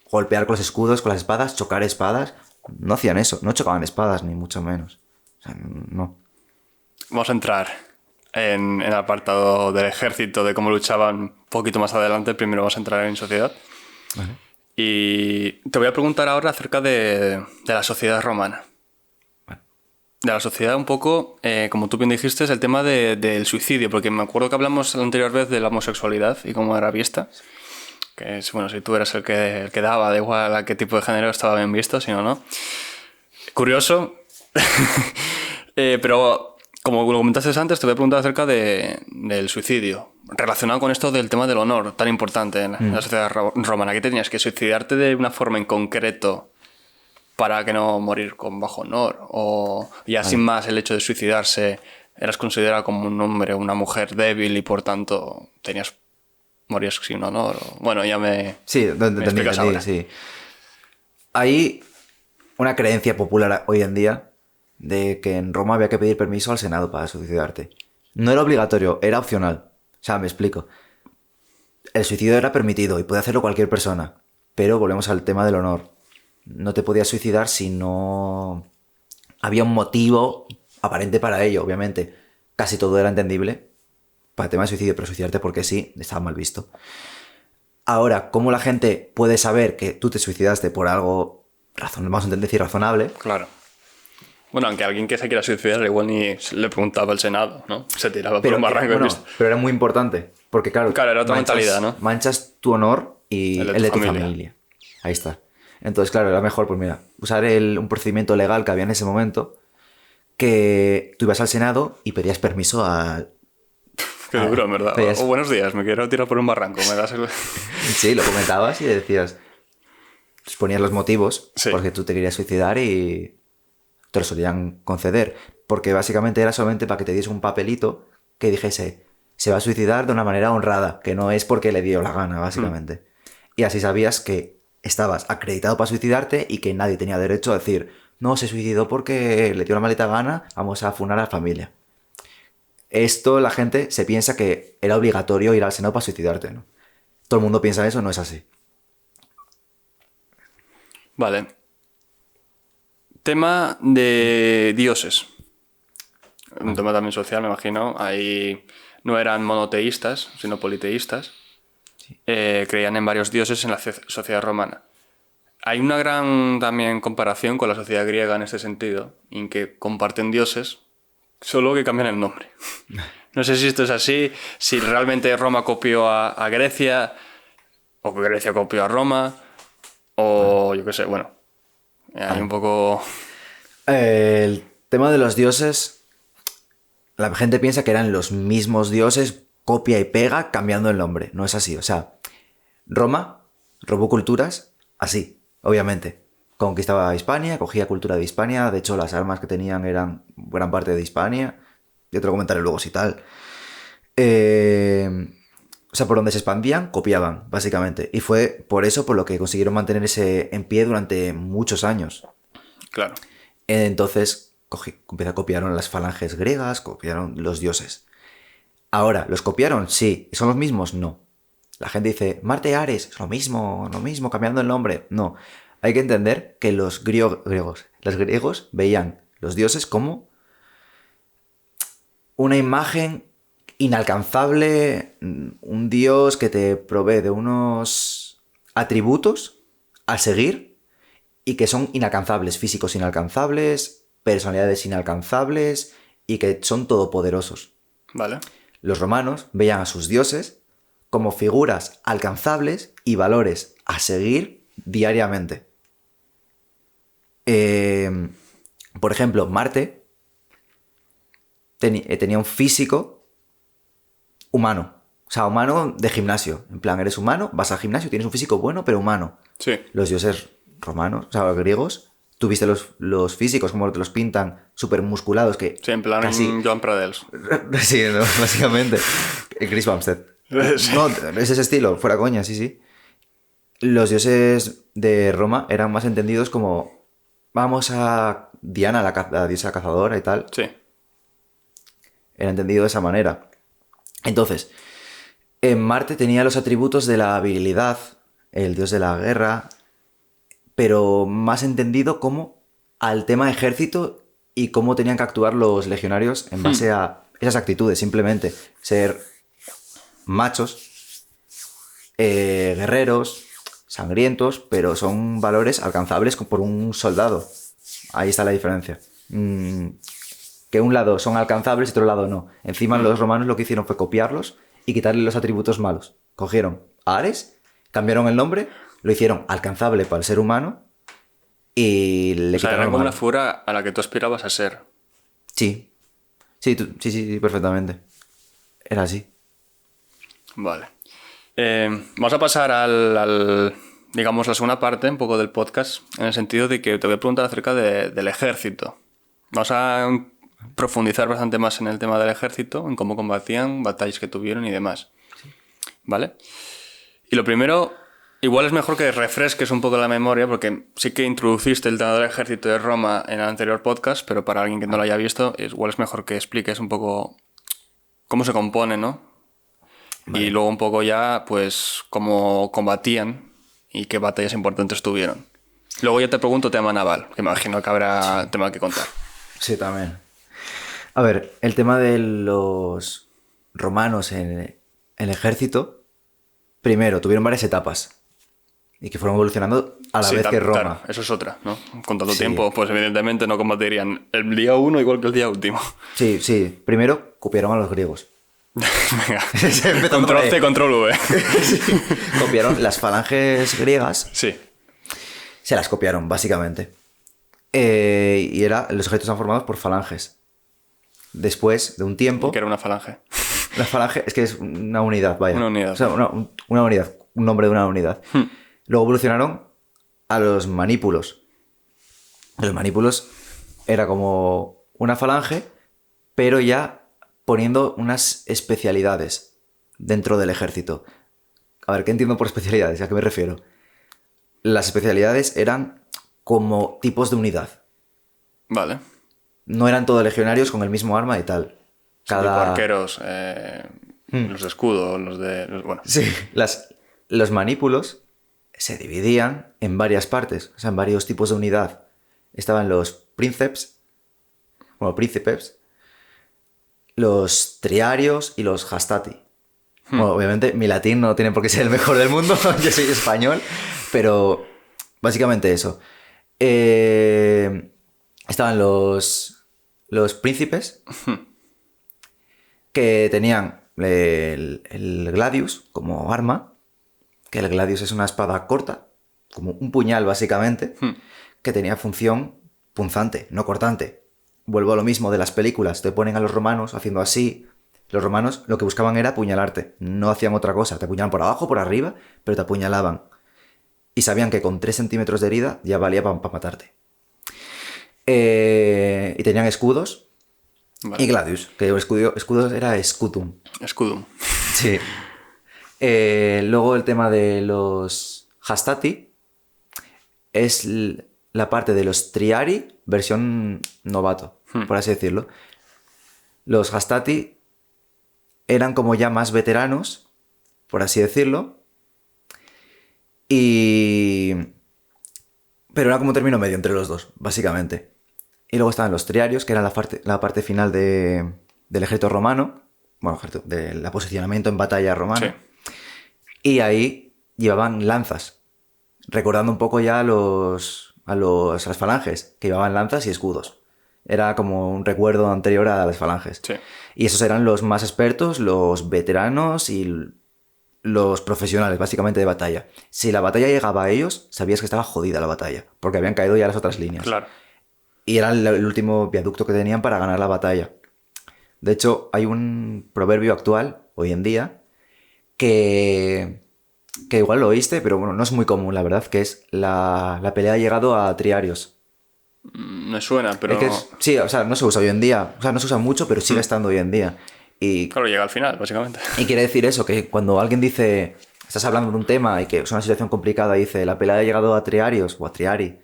golpear con los escudos, con las espadas, chocar espadas. No hacían eso, no chocaban espadas, ni mucho menos. O sea, no. Vamos a entrar en el apartado del ejército, de cómo luchaban un poquito más adelante. Primero vamos a entrar en sociedad. Vale. Y te voy a preguntar ahora acerca de la sociedad romana. Vale. De la sociedad un poco, como tú bien dijiste, es el tema del suicidio, porque me acuerdo que hablamos la anterior vez de la homosexualidad y cómo era vista. Que es, bueno, si tú eras el que daba, da igual a qué tipo de género estaba bien visto, si no, no. Curioso. Pero... Como lo comentaste antes, te voy a preguntar acerca del suicidio, relacionado con esto del tema del honor, tan importante en la sociedad romana. ¿Qué tenías que suicidarte de una forma en concreto para que no morir con bajo honor? O ya sin más, el hecho de suicidarse, eras considerado como un hombre o una mujer débil y por tanto morías sin honor. Bueno, ya me explicas ahora. Sí. Hay una creencia popular hoy en día de que en Roma había que pedir permiso al Senado para suicidarte. No era obligatorio, era opcional. O sea, me explico. El suicidio era permitido y podía hacerlo cualquier persona. Pero volvemos al tema del honor. No te podías suicidar si no había un motivo aparente para ello, obviamente. Casi todo era entendible para el tema de suicidio, pero suicidarte porque sí, estaba mal visto. Ahora, ¿cómo la gente puede saber que tú te suicidaste por algo, vamos a decir, razonable? Claro. Bueno, aunque alguien que se quiera suicidar igual ni le preguntaba al Senado, ¿no? Se tiraba por un barranco. Pero era muy importante, porque claro, era otra mentalidad, ¿no? Manchas tu honor y el de tu familia. Ahí está. Entonces, claro, era mejor, pues mira, usar un procedimiento legal que había en ese momento, que tú ibas al Senado y pedías permiso a... Qué duro, en verdad. Buenos días, me quiero tirar por un barranco, ¿me das el...? Sí, lo comentabas y decías... Pues ponías los motivos porque tú te querías suicidar y... te lo solían conceder, porque básicamente era solamente para que te diese un papelito que dijese se va a suicidar de una manera honrada, que no es porque le dio la gana, básicamente. Y así sabías que estabas acreditado para suicidarte y que nadie tenía derecho a decir no, se suicidó porque le dio la maldita gana, vamos a funar a la familia. Esto la gente se piensa que era obligatorio ir al Senado para suicidarte, ¿no? Todo el mundo piensa eso, no es así. Vale. Tema de dioses. Un tema también social, me imagino. Ahí no eran monoteístas, sino politeístas. Sí. Creían en varios dioses en la sociedad romana. Hay una gran también comparación con la sociedad griega en este sentido, en que comparten dioses, solo que cambian el nombre. No sé si esto es así, si realmente Roma copió a Grecia, o que Grecia copió a Roma, o yo qué sé, bueno... Hay un poco... El tema de los dioses, la gente piensa que eran los mismos dioses, copia y pega, cambiando el nombre. No es así. O sea, Roma robó culturas así, obviamente. Conquistaba Hispania, cogía cultura de Hispania. De hecho, las armas que tenían eran gran parte de Hispania. Yo te lo comentaré luego si tal. O sea, por donde se expandían, copiaban, básicamente. Y fue por eso por lo que consiguieron mantenerse en pie durante muchos años. Claro. Entonces, copiaron las falanges griegas, copiaron los dioses. Ahora, ¿los copiaron? Sí. ¿Son los mismos? No. La gente dice, Marte, Ares, es lo mismo, cambiando el nombre. No, hay que entender que los griegos veían los dioses como una imagen inalcanzable, un dios que te provee de unos atributos a seguir y que son inalcanzables, físicos inalcanzables, personalidades inalcanzables y que son todopoderosos. Vale. Los romanos veían a sus dioses como figuras alcanzables y valores a seguir diariamente. Por ejemplo, Marte tenía un físico humano. O sea, humano de gimnasio. En plan, eres humano, vas al gimnasio, tienes un físico bueno, pero humano. Sí. Los dioses romanos, o sea, los griegos, tú viste los físicos, como te los pintan, súper musculados, que Sí, en plan casi... Joan Pradels. Sí, no, básicamente. Chris Bumstead. Sí. No, es ese estilo, fuera coña, sí, sí. Los dioses de Roma eran más entendidos como... Vamos a Diana, la diosa cazadora y tal. Sí. Era entendido de esa manera. Entonces, en Marte tenía los atributos de la virilidad, el dios de la guerra, pero más entendido como al tema ejército y cómo tenían que actuar los legionarios en base a esas actitudes, simplemente ser machos, guerreros, sangrientos, pero son valores alcanzables por un soldado. Ahí está la diferencia. Que un lado son alcanzables y otro lado no. Encima los romanos lo que hicieron fue copiarlos y quitarle los atributos malos. Cogieron a Ares, cambiaron el nombre, lo hicieron alcanzable para el ser humano y le O sea, quitaron era lo como malo. una figura a la que tú aspirabas a ser. Sí. Sí, perfectamente. Era así. Vale. Vamos a pasar digamos, la segunda parte un poco del podcast, en el sentido de que te voy a preguntar acerca del ejército. Vamos a profundizar bastante más en el tema del ejército, en cómo combatían, batallas que tuvieron y demás. ¿Vale? Y lo primero, igual es mejor que refresques un poco la memoria, porque sí que introduciste el tema del ejército de Roma en el anterior podcast, pero para alguien que no lo haya visto, igual es mejor que expliques un poco cómo se compone, ¿no? Vale. Y luego un poco ya, pues, cómo combatían y qué batallas importantes tuvieron. Luego ya te pregunto tema naval, que imagino que habrá tema que contar. Sí, también. A ver, el tema de los romanos en el ejército, primero, tuvieron varias etapas y que fueron evolucionando a la vez que Roma. Claro, eso es otra, ¿no? Con tanto Sí. tiempo, pues evidentemente no combatirían el día 1 igual que el día último. Sí. Primero copiaron a los griegos. Venga, control C, control V. Sí. Copiaron las falanges griegas. Sí. Se las copiaron, básicamente. Y los ejércitos están formados por falanges. Después de un tiempo... ¿Qué era una falange? La falange es que es una unidad, vaya. Una unidad. O sea, una unidad, un nombre de una unidad. Luego evolucionaron a los manípulos. Los manípulos era como una falange, pero ya poniendo unas especialidades dentro del ejército. A ver, ¿qué entiendo por especialidades? ¿A qué me refiero? Las especialidades eran como tipos de unidad. Vale. No eran todos legionarios con el mismo arma y tal. Tipo arqueros, los de escudo, bueno. Sí, los manípulos se dividían en varias partes, o sea, en varios tipos de unidad. Estaban los príncipes, los triarios y los hastati. Bueno, obviamente mi latín no tiene por qué ser el mejor del mundo, yo soy español, pero básicamente eso. Estaban los príncipes que tenían el gladius como arma, que el gladius es una espada corta, como un puñal básicamente, que tenía función punzante, no cortante. Vuelvo a lo mismo de las películas, te ponen a los romanos haciendo así. Los romanos lo que buscaban era apuñalarte, no hacían otra cosa, te apuñalaban por abajo, por arriba, pero te apuñalaban. Y sabían que con 3 centímetros de herida ya valía para matarte. Y tenían escudos. Vale. Y gladius, que escudos era scutum. Scudum. Sí. Luego el tema de los hastati es la parte de los triari versión novato, por así decirlo. Los hastati eran como ya más veteranos por así decirlo. Pero era como un término medio entre los dos, básicamente. Y luego estaban los triarios, que era la parte final del ejército romano. Bueno, del posicionamiento en batalla romano. Sí. Y ahí llevaban lanzas. Recordando un poco ya a las falanges, que llevaban lanzas y escudos. Era como un recuerdo anterior a las falanges. Sí. Y esos eran los más expertos, los veteranos y los profesionales, básicamente, de batalla. Si la batalla llegaba a ellos, sabías que estaba jodida la batalla, porque habían caído ya las otras líneas. Claro. Y era el último viaducto que tenían para ganar la batalla. De hecho, hay un proverbio actual, hoy en día, que igual lo oíste, pero bueno, no es muy común, la verdad, que es la pelea ha llegado a triarios. Me suena, pero... Sí, o sea, no se usa hoy en día. O sea, no se usa mucho, pero sigue estando hoy en día. Y claro, llega al final, básicamente. Y quiere decir eso, que cuando alguien dice, estás hablando de un tema y que es una situación complicada, y dice, la pelea ha llegado a triarios o a triari,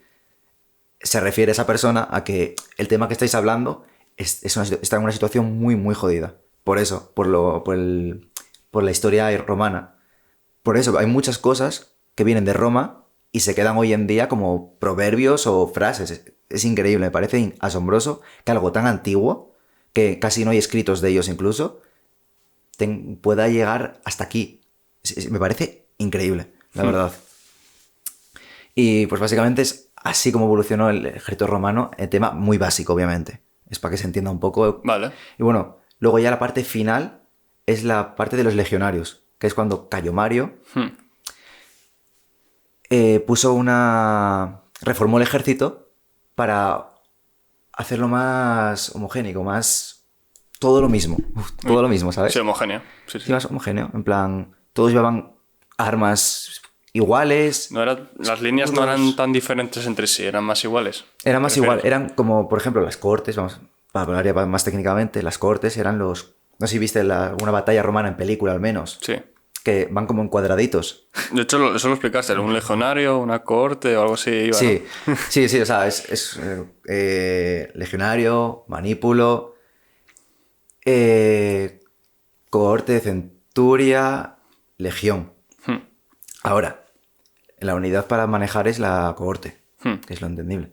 se refiere a esa persona a que el tema que estáis hablando está en una situación muy, muy jodida. Por eso, por la historia romana. Por eso, hay muchas cosas que vienen de Roma y se quedan hoy en día como proverbios o frases. Es increíble, me parece asombroso que algo tan antiguo, que casi no hay escritos de ellos incluso, pueda llegar hasta aquí. Me parece increíble, la verdad. Y pues básicamente es así como evolucionó el ejército romano, el tema muy básico, obviamente. Es para que se entienda un poco. Vale. Y bueno, luego ya la parte final es la parte de los legionarios, que es cuando Cayo Mario reformó el ejército para hacerlo más homogéneo, más... Todo lo mismo. Todo lo mismo, ¿sabes? Sí, homogéneo. Sí. Más homogéneo. En plan, todos llevaban armas iguales. Las líneas no eran tan diferentes entre sí, eran más iguales. Eran más iguales. Eran como, por ejemplo, las cohortes, vamos, para hablar más técnicamente, las cohortes eran los... No sé si viste una batalla romana en película al menos. Sí. Que van como en cuadraditos. De hecho, eso lo explicaste, era un legionario, una cohorte o algo así. Iba, sí, ¿no? sí, o sea, es legionario, manípulo, cohorte, centuria, legión. Ahora, la unidad para manejar es la cohorte, que es lo entendible.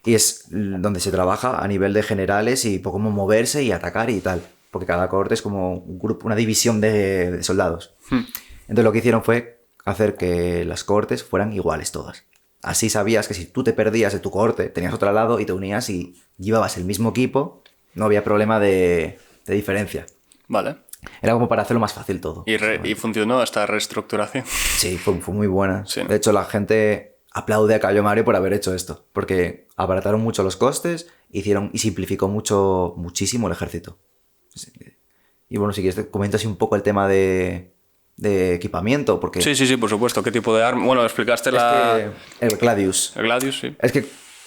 Y es donde se trabaja a nivel de generales y por cómo moverse y atacar y tal. Porque cada cohorte es como un grupo, una división de soldados. Entonces lo que hicieron fue hacer que las cohortes fueran iguales todas. Así sabías que si tú te perdías de tu cohorte, tenías otro al lado y te unías y llevabas el mismo equipo, no había problema de diferencia. Vale. Era como para hacerlo más fácil todo. ¿Y funcionó esta reestructuración? Sí, fue muy buena. Sí. De hecho, la gente aplaude a Cayo Mario por haber hecho esto, porque abarataron mucho los costes, y simplificó muchísimo el ejército. Y bueno, si quieres te comento así un poco el tema de equipamiento, porque... Sí, por supuesto. ¿Qué tipo de arma? Bueno, explicaste el Gladius. El Gladius, sí. Es que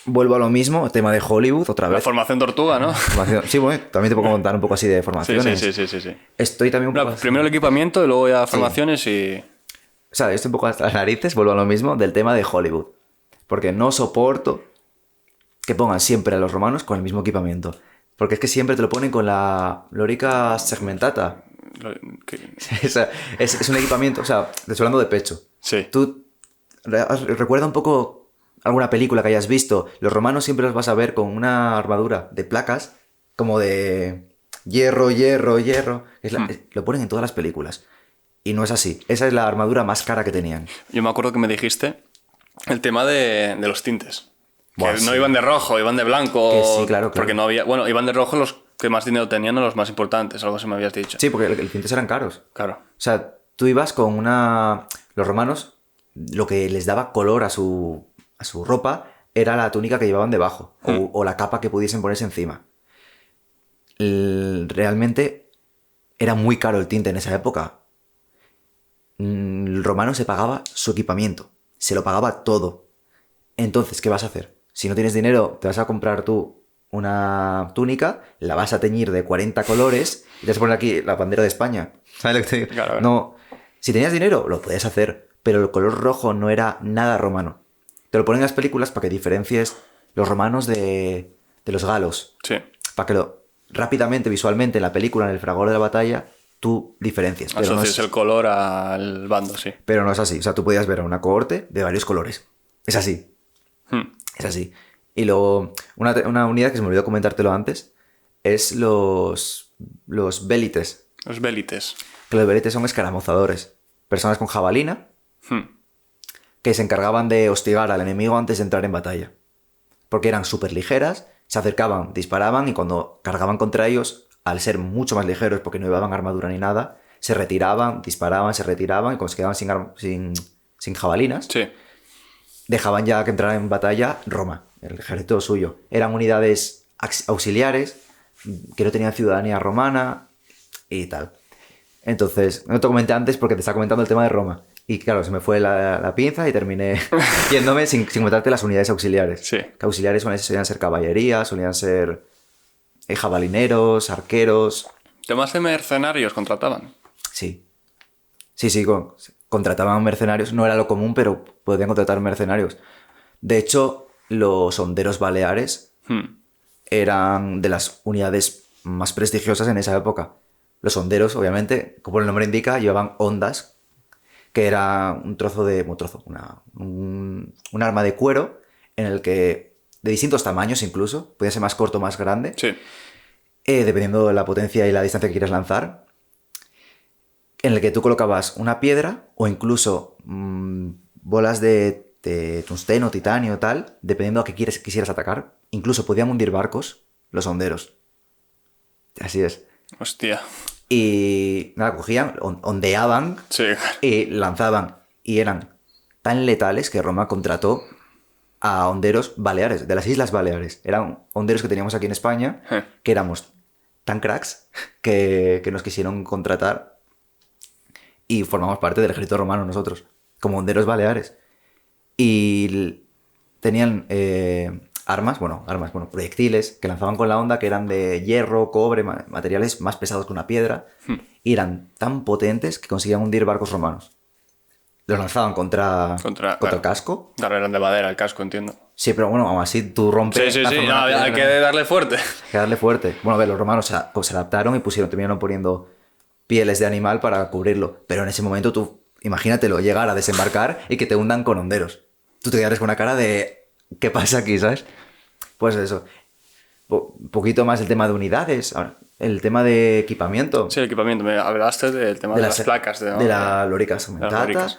vuelvo a lo mismo, el tema de Hollywood, otra vez. La formación tortuga, ¿no? Sí, bueno, también te puedo contar un poco así de formaciones. Sí. Estoy también un poco... Primero el equipamiento y luego ya formaciones y... O sea, estoy un poco hasta las narices, vuelvo a lo mismo, del tema de Hollywood. Porque no soporto que pongan siempre a los romanos con el mismo equipamiento. Porque es que siempre te lo ponen con la lorica segmentata. Es un equipamiento, o sea, te estoy hablando de pecho. Sí. Tú recuerda un poco alguna película que hayas visto. Los romanos siempre los vas a ver con una armadura de placas, como de hierro. Lo ponen en todas las películas. Y no es así. Esa es la armadura más cara que tenían. Yo me acuerdo que me dijiste el tema de los tintes. Buah, que no iban de rojo, iban de blanco. Que sí, claro. Porque no había... Bueno, iban de rojo los que más dinero tenían o los más importantes, algo así me habías dicho. Sí, porque los tintes eran caros. Claro. O sea, tú ibas con una... Los romanos, lo que les daba color a su ropa era la túnica que llevaban debajo, o la capa que pudiesen ponerse encima. Realmente era muy caro el tinte en esa época. El romano se pagaba su equipamiento, se lo pagaba todo. Entonces, ¿qué vas a hacer? Si no tienes dinero, te vas a comprar tú una túnica, la vas a teñir de 40 colores y te vas a poner aquí la bandera de España. ¿Sabes lo que te digo? Claro. No, si tenías dinero, lo podías hacer, pero el color rojo no era nada romano. Te lo ponen en las películas para que diferencies los romanos de los galos. Sí. Para que rápidamente, visualmente, en la película, en el fragor de la batalla, tú diferencias. Pero Asocias el color al bando, sí. pero no es así. O sea, tú podías ver a una cohorte de varios colores. Es así. Es así. Y luego, una unidad que se me olvidó comentártelo antes es los vélites. Los vélites. Que los vélites son escaramuzadores. Personas con jabalina que se encargaban de hostigar al enemigo antes de entrar en batalla. Porque eran súper ligeras, se acercaban, disparaban y cuando cargaban contra ellos, al ser mucho más ligeros porque no llevaban armadura ni nada, se retiraban, disparaban, se retiraban y cuando se quedaban sin jabalinas, Sí. dejaban ya que entrara en batalla Roma, el ejército suyo. Eran unidades auxiliares que no tenían ciudadanía romana y tal. Entonces, no te comenté antes porque te estaba comentando el tema de Roma. Y claro, se me fue la pinza y terminé yéndome sin comentarte las unidades auxiliares. Sí. Que auxiliares solían ser caballería, solían ser jabalineros, arqueros. ¿Temas de mercenarios contrataban? Sí. Sí, contrataban mercenarios. No era lo común, pero podían contratar mercenarios. De hecho, los honderos baleares eran de las unidades más prestigiosas en esa época. Los honderos, obviamente, como el nombre indica, llevaban hondas, que era un arma de cuero en el que, de distintos tamaños incluso, podía ser más corto o más grande, Sí. Dependiendo de la potencia y la distancia que quieras lanzar, en el que tú colocabas una piedra o incluso bolas de tungsteno, titanio, tal, dependiendo a qué quisieras atacar. Incluso podían hundir barcos, los honderos. Así es. Hostia. Y nada, cogían, ondeaban Sí. y lanzaban. Y eran tan letales que Roma contrató a honderos baleares, de las Islas Baleares. Eran honderos que teníamos aquí en España, que éramos tan cracks que nos quisieron contratar y formamos parte del ejército romano nosotros, como honderos baleares. Y tenían proyectiles que lanzaban con la onda que eran de hierro, cobre, materiales más pesados que una piedra, y eran tan potentes que conseguían hundir barcos romanos. Los lanzaban contra el casco. Claro, eran de madera el casco, entiendo. Sí, pero bueno, aún así tú rompes... Sí. No, hay que darle fuerte. Hay que darle fuerte. Bueno, a ver, los romanos se adaptaron y terminaron poniendo pieles de animal para cubrirlo. Pero en ese momento tú, imagínatelo, llegar a desembarcar y que te hundan con honderos. Tú te quedarías con una cara de... ¿Qué pasa aquí, sabes? Pues eso. Un poquito más el tema de unidades. Ahora, el tema de equipamiento. Sí, el equipamiento. Me hablaste del tema de las placas. De las lóricas aumentadas.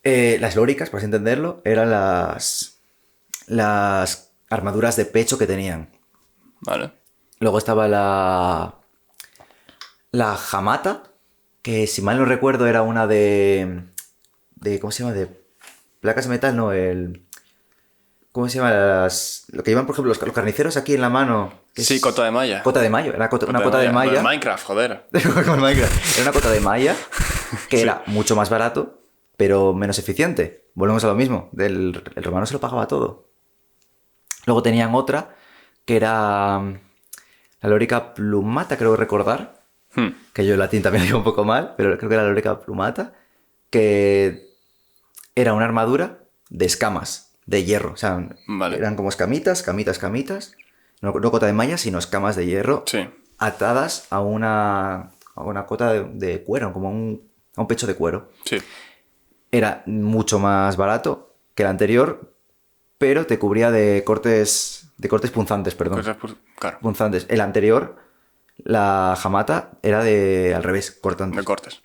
Las lóricas, por así entenderlo, eran las armaduras de pecho que tenían. Vale. Luego estaba la jamata, que si mal no recuerdo era una de ¿cómo se llama? De placas de metal, no, ¿cómo se llama? Lo que llevan, por ejemplo, los carniceros aquí en la mano. Sí, cota de malla. Cota de malla, era una cota de malla. Minecraft, joder. Con Minecraft. Era una cota de malla que era mucho más barato, pero menos eficiente. Volvemos a lo mismo. El romano se lo pagaba todo. Luego tenían otra que era la lórica plumata, creo recordar. Que yo en latín también digo un poco mal, pero creo que era la lórica plumata. Que era una armadura de escamas, de hierro. O sea, eran como camitas. No cota de malla, sino escamas de hierro. Sí. Atadas a una cota de cuero, como a un pecho de cuero. Sí. Era mucho más barato que el anterior, pero te cubría de cortes punzantes, perdón. Claro. Punzantes. El anterior, la jamata, era al revés, cortantes. De cortes.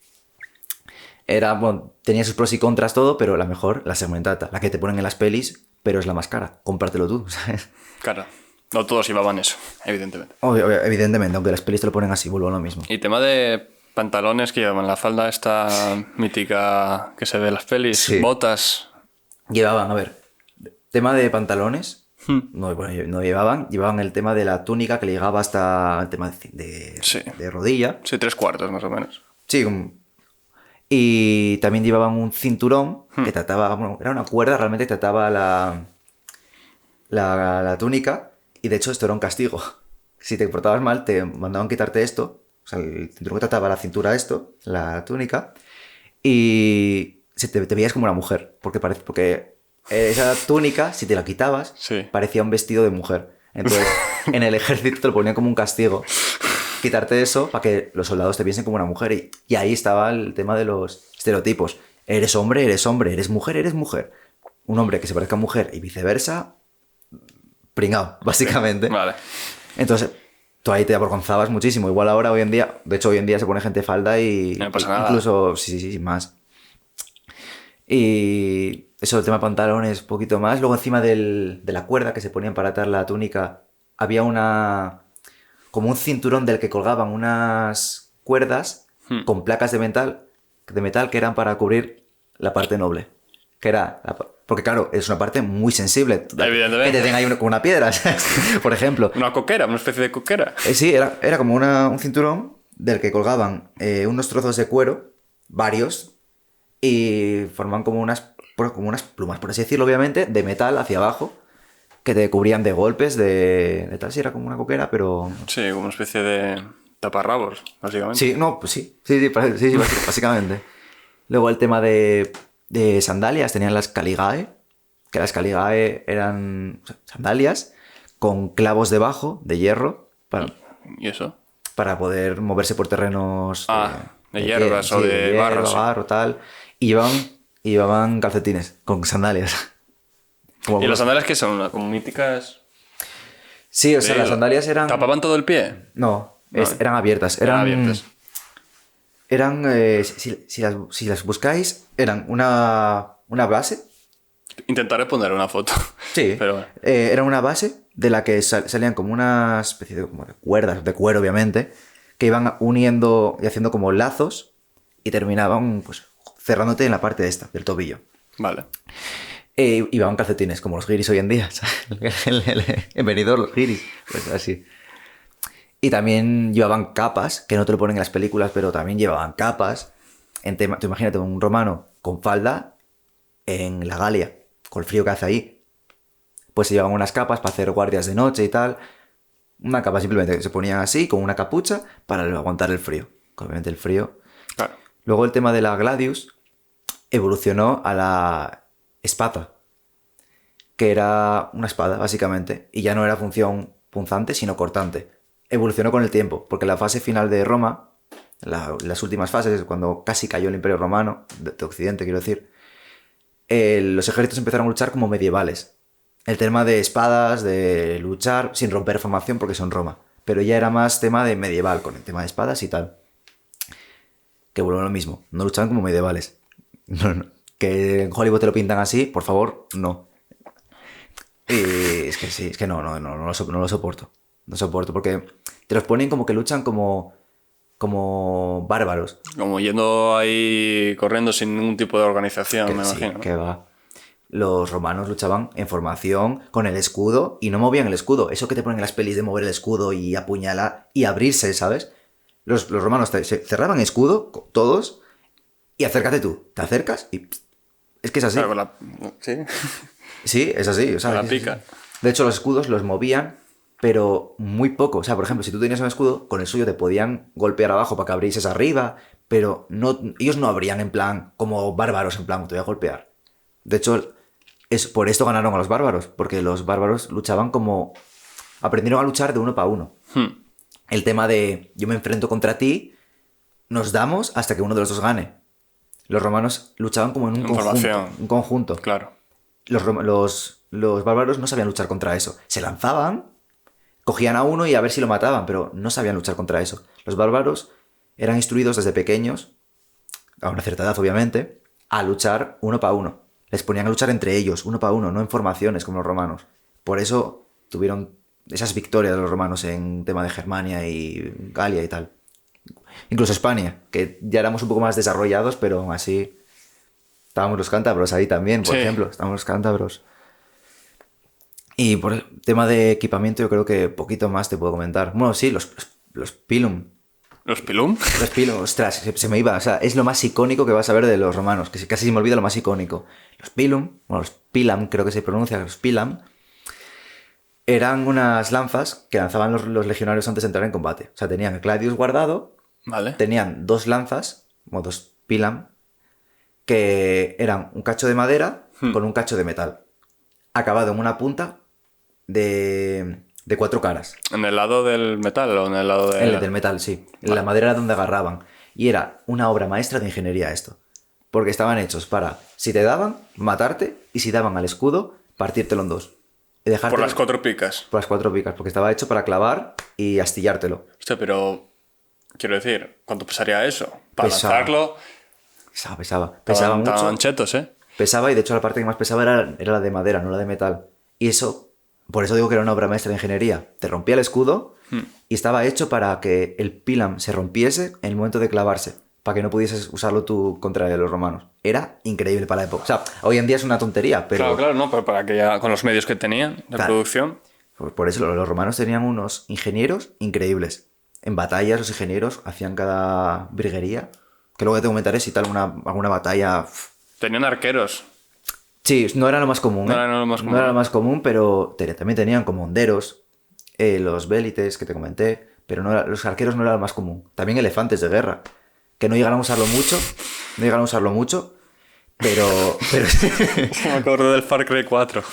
Tenía sus pros y contras todo, pero la mejor, la segmentata, la que te ponen en las pelis, pero es la más cara. Cómpratelo tú, ¿sabes? Claro. No todos llevaban eso, evidentemente. Evidentemente, aunque las pelis te lo ponen así, vuelvo a lo mismo. Y tema de pantalones que llevaban, la falda esta mítica que se ve en las pelis, sí. Botas. Llevaban, a ver, tema de pantalones, no llevaban el tema de la túnica que le llegaba hasta el tema de rodilla. Sí, 3/4 más o menos. Sí, y también llevaban un cinturón que trataba, era una cuerda, realmente trataba la túnica, y de hecho esto era un castigo. Si te portabas mal, te mandaban quitarte esto. O sea, el cinturón que trataba la cintura la túnica, y te veías como una mujer, porque esa túnica, si te la quitabas, parecía un vestido de mujer. Entonces, en el ejército te lo ponían como un castigo. quitarte eso para que los soldados te piensen como una mujer. Y ahí estaba el tema de los estereotipos. Eres hombre, eres mujer, eres mujer. Un hombre que se parezca a mujer y viceversa, pringao, básicamente. Vale. Entonces, tú ahí te avergonzabas muchísimo. Igual ahora, hoy en día, de hecho, hoy en día se pone gente falda y... No pasa nada. Incluso, sí, más. Y eso, el tema de pantalones, poquito más. Luego, encima de la cuerda que se ponían para atar la túnica, había como un cinturón del que colgaban unas cuerdas con placas de metal que eran para cubrir la parte noble. Que era... Porque claro, es una parte muy sensible. Evidentemente. Que te den ahí con una piedra, por ejemplo. Una coquera, una especie de coquera. Sí, era como un cinturón del que colgaban unos trozos de cuero, varios, y formaban como unas plumas, por así decirlo, obviamente, de metal hacia abajo, que te cubrían de golpes, de tal. Sí, era como una coquera, pero... Sí, como una especie de taparrabos, básicamente. Sí, no, pues sí, básicamente. Luego el tema de sandalias, tenían las caligae, que las caligae eran sandalias con clavos debajo, de hierro, ¿Y eso? para poder moverse por terrenos de hierbas o de barro, sí. barro, tal. Y llevaban calcetines con sandalias. ¿Y las sandalias qué son? ¿Como míticas? Sí, o sea, las sandalias eran... ¿Tapaban todo el pie? No, eran abiertas. Eran abiertas. Si las buscáis, eran una base. Intentaré poner una foto. Sí, pero bueno. Era una base de la que salían como una especie como de cuerdas, de cuero obviamente, que iban uniendo y haciendo como lazos y terminaban pues cerrándote en la parte del tobillo. Vale. Y llevaban calcetines, como los guiris hoy en día. En Benidorm, los guiris, pues así. Y también llevaban capas, que no te lo ponen en las películas, pero también llevaban capas. Tú imagínate un romano con falda en la Galia, con el frío que hace ahí. Pues se llevaban unas capas para hacer guardias de noche y tal. Una capa simplemente se ponían así, con una capucha, para aguantar el frío. Obviamente el frío. Claro. Luego el tema de la gladius evolucionó a la espada, que era una espada, básicamente, y ya no era función punzante, sino cortante. Evolucionó con el tiempo, porque la fase final de Roma, las últimas fases, cuando casi cayó el Imperio Romano, de Occidente quiero decir, los ejércitos empezaron a luchar como medievales. El tema de espadas, de luchar sin romper formación porque son Roma. Pero ya era más tema de medieval, con el tema de espadas y tal. Que vuelvo a lo mismo, no luchaban como medievales. No. Que en Hollywood te lo pintan así, por favor, no. Y es que sí, es que no lo soporto. No soporto, porque te los ponen como que luchan como bárbaros. Como yendo ahí corriendo sin ningún tipo de organización, me imagino. Que va. Los romanos luchaban en formación con el escudo y no movían el escudo. Eso que te ponen en las pelis de mover el escudo y apuñalar y abrirse, ¿sabes? Los romanos se cerraban escudo, todos, y acércate tú. Te acercas y... Es que es así. Claro, sí. Sí, es así. O sea, la pica. De hecho, los escudos los movían, pero muy poco. O sea, por ejemplo, si tú tenías un escudo, con el suyo te podían golpear abajo para que abrieses arriba, pero ellos no abrían en plan como bárbaros, en plan, te voy a golpear. De hecho, por esto ganaron a los bárbaros, porque los bárbaros luchaban como... Aprendieron a luchar de uno para uno. El tema de yo me enfrento contra ti, nos damos hasta que uno de los dos gane. Los romanos luchaban como en un conjunto. Claro. Los bárbaros no sabían luchar contra eso. Se lanzaban, cogían a uno y a ver si lo mataban, pero no sabían luchar contra eso. Los bárbaros eran instruidos desde pequeños, a una cierta edad obviamente, a luchar uno para uno. Les ponían a luchar entre ellos, uno para uno, no en formaciones como los romanos. Por eso tuvieron esas victorias de los romanos en tema de Germania y Galia y tal. Incluso España, que ya éramos un poco más desarrollados, pero aún así estábamos los cántabros ahí también, por ejemplo. Estábamos los cántabros. Y por el tema de equipamiento yo creo que poquito más te puedo comentar. Bueno, sí, los pilum. ¿Los pilum? Los pilum, ostras, se me iba. O sea, es lo más icónico que vas a ver de los romanos, que casi se me olvida lo más icónico. Los pilum, bueno, los pilam creo que se pronuncia, los pilam, eran unas lanzas que lanzaban los legionarios antes de entrar en combate. O sea, tenían el gladius guardado, vale. Tenían dos lanzas, o dos pilam, que eran un cacho de madera con un cacho de metal, acabado en una punta de de 4 caras. ¿En el lado del metal o en el lado El del metal, sí. Vale. La madera era donde agarraban. Y era una obra maestra de ingeniería esto. Porque estaban hechos para, si te daban, matarte, y si daban al escudo, partírtelo en dos. Y dejarte Por las 4 picas. por las 4 picas, porque estaba hecho para clavar y astillártelo. Hostia, pero... Quiero decir, ¿cuánto pesaría eso? Para Pesaba. lanzarlo... Pesaba Estaban mucho. chetos, ¿eh? Pesaba y de hecho la parte que más pesaba era la de madera, no la de metal. Y eso, por eso digo que era una obra maestra de ingeniería. Te rompía el escudo y estaba hecho para que el pilam se rompiese en el momento de clavarse, para que no pudieses usarlo tú contra los romanos. Era increíble para la época. O sea, hoy en día es una tontería, pero Claro, no, pero para que ya con los medios que tenían de Claro. producción... por eso los romanos tenían unos ingenieros increíbles. En batallas los ingenieros hacían cada briguería. Que luego te comentaré si tal alguna batalla... Tenían arqueros. Sí, no era lo más común, No ¿eh? era lo más No común. era lo más común, pero también tenían como honderos, los bélites que te comenté, pero los arqueros no era lo más común. También elefantes de guerra, que no llegaron a usarlo mucho, pero Me acuerdo del Far Cry 4.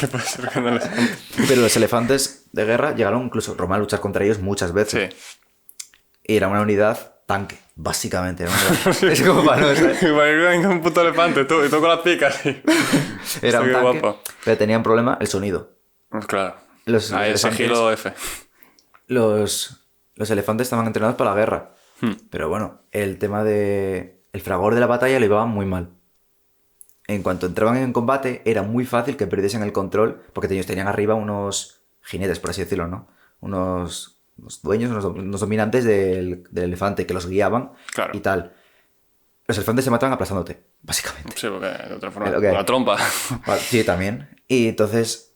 ¿Qué puede ser con el... pero los elefantes de guerra llegaron incluso Roma a luchar contra ellos muchas veces. Sí. Y era una unidad tanque, básicamente. Era una unidad- Es como para no, ¿sabes? Venga, un puto elefante, tú, y tú con las picas. Sí. Era un Qué tanque, guapo. pero tenía un problema el sonido. Pues claro. Los Ahí ese elefantes- giro F. Los elefantes estaban entrenados para la guerra. Hmm. Pero bueno, el tema de... El fragor de la batalla lo llevaban muy mal. En cuanto entraban en combate, era muy fácil que perdiesen el control, porque ellos tenían arriba unos jinetes, por así decirlo, ¿no? Unos dueños, unos dominantes del elefante que los guiaban Claro. y tal. Los elefantes se mataban aplastándote, básicamente. Sí, porque de otra forma, Es lo que con hay. la trompa. Vale, sí, también. Y entonces,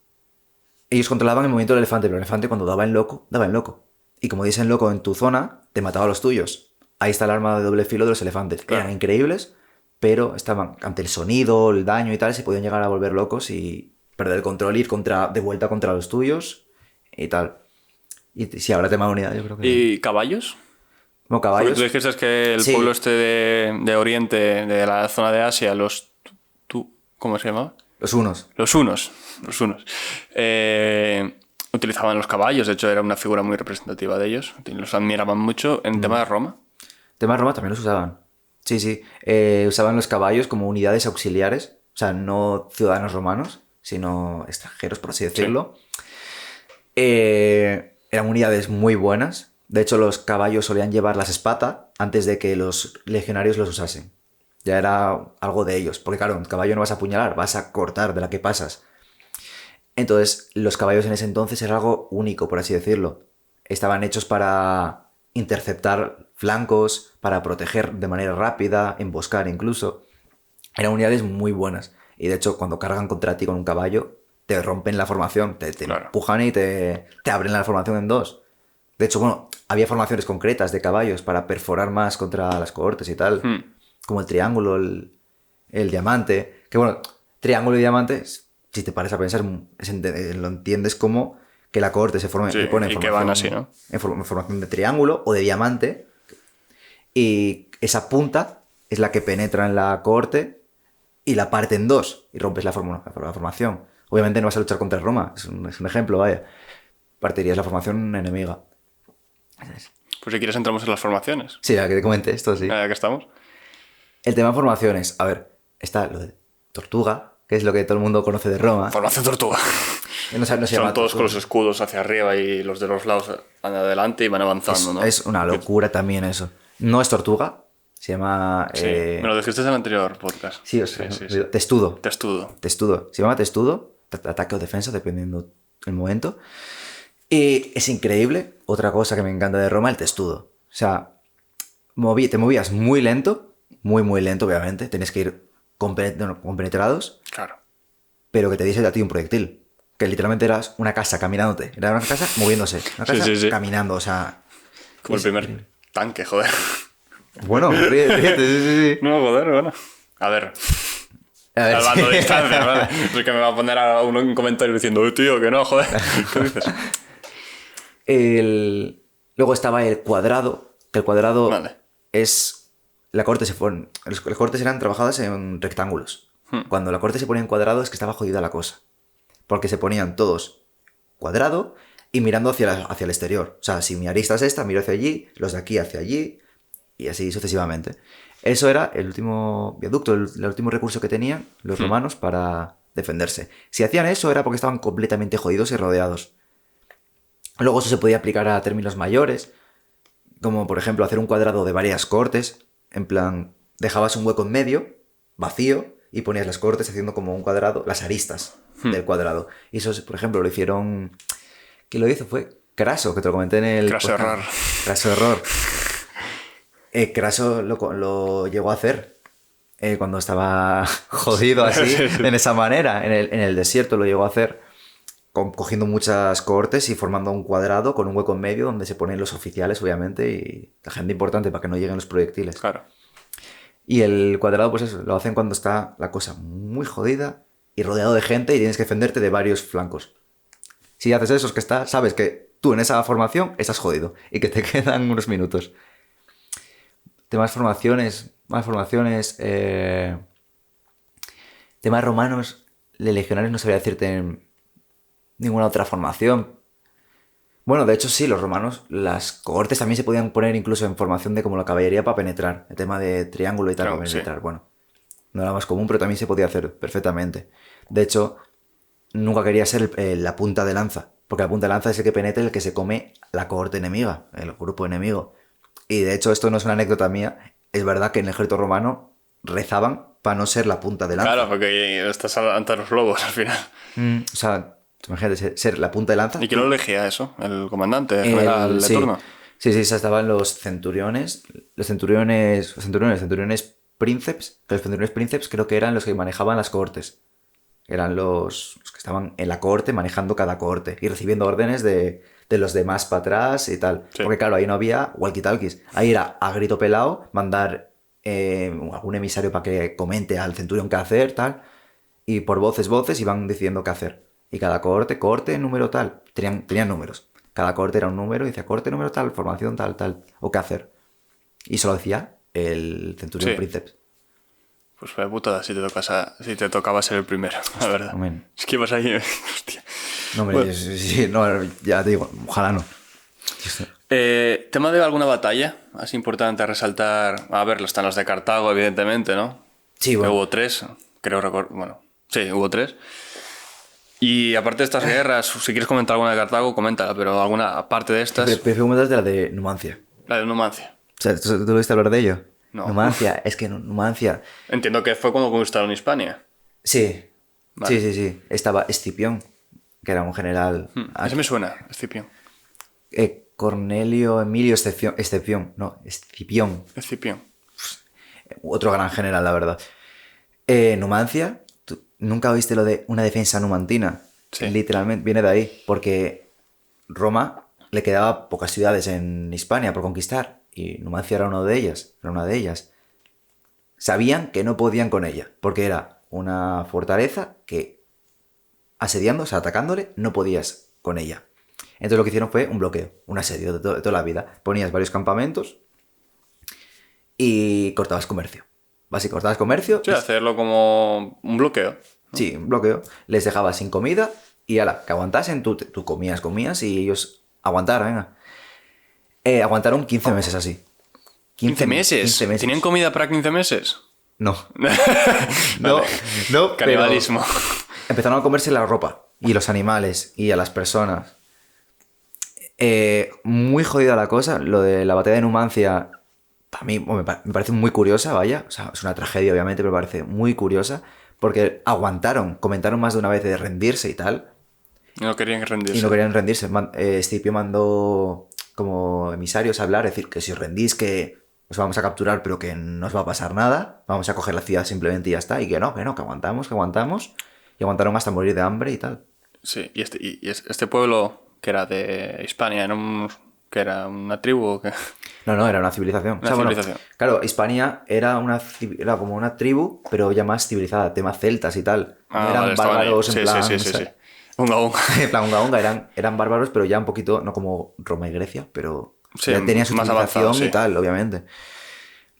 ellos controlaban el movimiento del elefante, pero el elefante cuando daba en loco, daba en loco. Y como dicen loco en tu zona, te mataba a los tuyos. Ahí está el arma de doble filo de los elefantes. Claro. Eran increíbles, pero estaban ante el sonido, el daño y tal, se podían llegar a volver locos y perder el control, ir de vuelta contra los tuyos y tal. Y si habrá tema de unidad, yo creo que... ¿Y caballos? Como Porque caballos. tú dijiste que el Sí. pueblo este de Oriente, de la zona de Asia, ¿cómo se llamaba? Los unos. Los hunos. Utilizaban los caballos, de hecho era una figura muy representativa de ellos. Los admiraban mucho. En tema de Roma, Tema de Roma también los usaban. Sí, sí. Usaban los caballos como unidades auxiliares. O sea, no ciudadanos romanos, sino extranjeros, por así decirlo. Eran unidades muy buenas. De hecho, los caballos solían llevar las espata antes de que los legionarios los usasen. Ya era algo de ellos. Porque claro, un caballo no vas a apuñalar, vas a cortar de la que pasas. Entonces, los caballos en ese entonces era algo único, por así decirlo. Estaban hechos para interceptar flancos, para proteger de manera rápida, emboscar incluso. Eran unidades muy buenas. Y de hecho, cuando cargan contra ti con un caballo, te rompen la formación, te Claro. empujan y te abren la formación en dos. De hecho, bueno, había formaciones concretas de caballos para perforar más contra las cohortes y tal. Como el triángulo, el diamante. Que bueno, triángulo y diamante, si te pares a pensar, lo entiendes como que la cohorte se forma Sí, se pone en y que formación, van así, ¿no? en formación de triángulo o de diamante. Y esa punta es la que penetra en la cohorte y la parte en dos y rompes la formación. Obviamente no vas a luchar contra Roma, es un ejemplo, vaya. Partirías la formación enemiga. pues si quieres entramos en las formaciones. Sí, la que te comenté esto, sí. Ya que estamos. El tema de formaciones, a ver, está lo de tortuga, que es lo que todo el mundo conoce de Roma. Formación tortuga. No se llama Son todos con tortuga. los escudos hacia arriba y los de los lados van adelante y van avanzando, ¿no? Es una locura también eso. No es tortuga, se llama... Sí, me lo dijiste en el anterior podcast. sí, o sea, sí. testudo. Testudo. Testudo. Se llama testudo, ataque o defensa, dependiendo el momento. Y es increíble. Otra cosa que me encanta de Roma, el testudo. O sea, te movías muy lento, muy lento, obviamente. Tenías que ir compenetrados, Claro. pero que te diese a ti un proyectil. Que literalmente eras una casa caminándote. Era una casa moviéndose. Una casa Sí. caminando, o sea... Como el primer tanque, joder. Bueno, ríete, sí. No, joder, bueno. A ver, A ver, salvando sí. distancia, ¿vale? Es que me va a poner a uno un comentario diciendo, tío, que no, joder. ¿Qué dices? Luego estaba el cuadrado, que el cuadrado Vale. es... La corte las cortes eran trabajadas en rectángulos. Cuando la corte se ponía en cuadrado es que estaba jodida la cosa. Porque se ponían todos cuadrado, y mirando hacia el exterior. O sea, si mi arista es esta, miro hacia allí, los de aquí hacia allí, y así sucesivamente. Eso era el último viaducto, el último recurso que tenían los romanos para defenderse. Si hacían eso era porque estaban completamente jodidos y rodeados. Luego eso se podía aplicar a términos mayores, como por ejemplo hacer un cuadrado de varias cohortes, en plan, dejabas un hueco en medio, vacío, y ponías las cohortes haciendo como un cuadrado, las aristas del cuadrado. Y eso, por ejemplo, lo hicieron... ¿Quién lo hizo? Fue Craso, que te lo comenté en el... Craso error. Craso error. Craso lo llegó a hacer cuando estaba jodido así, en esa manera. En el desierto lo llegó a hacer, cogiendo muchas cohortes y formando un cuadrado con un hueco en medio donde se ponen los oficiales, obviamente, y la gente importante para que no lleguen los proyectiles. Claro. Y el cuadrado, pues eso, lo hacen cuando está la cosa muy jodida y rodeado de gente y tienes que defenderte de varios flancos. Si haces eso, es que sabes que tú en esa formación estás jodido y que te quedan unos minutos. Temas formaciones, temas romanos, de legionarios no sabría decirte en ninguna otra formación. Bueno, de hecho sí, los romanos, las cohortes también se podían poner incluso en formación de como la caballería para penetrar. El tema de triángulo y tal, Claro, para penetrar. sí. Bueno, no era más común, pero también se podía hacer perfectamente. De hecho, nunca quería ser la punta de lanza, porque la punta de lanza es el que penetra, el que se come la cohorte enemiga, el grupo enemigo. Y de hecho, esto no es una anécdota mía, es verdad que en el ejército romano rezaban para no ser la punta de lanza. Claro, porque estás ante los lobos al final. O sea, imagínate ser la punta de lanza. ¿Y quién lo elegía eso? ¿El comandante, el general de turno? Sí, estaban los centuriones, centuriones princeps, que los centuriones princeps creo que eran los que manejaban las cohortes. Eran los que estaban en la cohorte manejando cada cohorte y recibiendo órdenes de los demás para atrás y tal. Sí. Porque claro, ahí no había walkie-talkies. Ahí era a grito pelado mandar algún emisario para que comente al centurión qué hacer, tal. Y por voces iban diciendo qué hacer. Y cada cohorte, número tal. Tenían números. Cada cohorte era un número y decía cohorte, número tal, formación tal. O qué hacer. Y solo decía el centurión Sí. princeps. Pues fue putada si te tocaba ser el primero, la verdad. Amén. Es que ibas ahí... Hostia. No, hombre, Bueno. sí, no, ya te digo, ojalá no. Tema de alguna batalla, es importante a resaltar. A ver, están las de Cartago, evidentemente, ¿no? Sí, Que bueno. hubo 3, creo recordar. Bueno, sí, hubo 3. Y aparte de estas guerras, si quieres comentar alguna de Cartago, coméntala, pero alguna parte de estas. Prefiero comentar de la de Numancia. La de Numancia. O sea, ¿tú lo viste hablar de ello? No. Numancia, es que Numancia... Entiendo que fue cuando conquistaron Hispania. Sí, Vale. sí. Estaba Escipión, que era un general... Ese me suena, Escipión. Cornelio Emilio Escipión. Escipión. Otro gran general, la verdad. Numancia, ¿tú nunca oíste lo de una defensa numantina? Sí. Literalmente viene de ahí, porque Roma le quedaba pocas ciudades en Hispania por conquistar, y Numancia era una de ellas. Sabían que no podían con ella, porque era una fortaleza que, asediando, o sea, atacándole, no podías con ella. Entonces lo que hicieron fue un bloqueo, un asedio de toda la vida. Ponías varios campamentos y cortabas comercio. Básicamente, cortabas comercio. Sí, hacerlo como un bloqueo. Sí, un bloqueo. Les dejabas sin comida y ala, que aguantasen, tú comías y ellos aguantaron, venga. Aguantaron 15 meses así. 15 meses. 15 meses. ¿Tenían comida para 15 meses? No. Vale. No, Canibalismo. pero empezaron a comerse la ropa y los animales y a las personas. Muy jodida la cosa. Lo de la batalla de Numancia, para mí me parece muy curiosa, vaya. O sea, es una tragedia, obviamente, pero me parece muy curiosa. Porque comentaron más de una vez de rendirse y tal. No querían rendirse. Y no querían rendirse. Escipio mandó como emisarios a hablar, decir que si os rendís, que os vamos a capturar, pero que no os va a pasar nada. Vamos a coger la ciudad simplemente y ya está. Y que aguantamos. Y aguantaron hasta morir de hambre y tal. Sí, y este pueblo que era de Hispania, que era una tribu o qué. No, era una civilización. Una civilización. Claro, Hispania era como una tribu, pero ya más civilizada, temas celtas y tal. No eran Vale, estaban ahí. bárbaros en plan... Sí. Unga, unga. En plan, eran bárbaros, pero ya un poquito, no como Roma y Grecia, pero Sí, ya tenían su más civilización avanzado, sí. y tal, obviamente.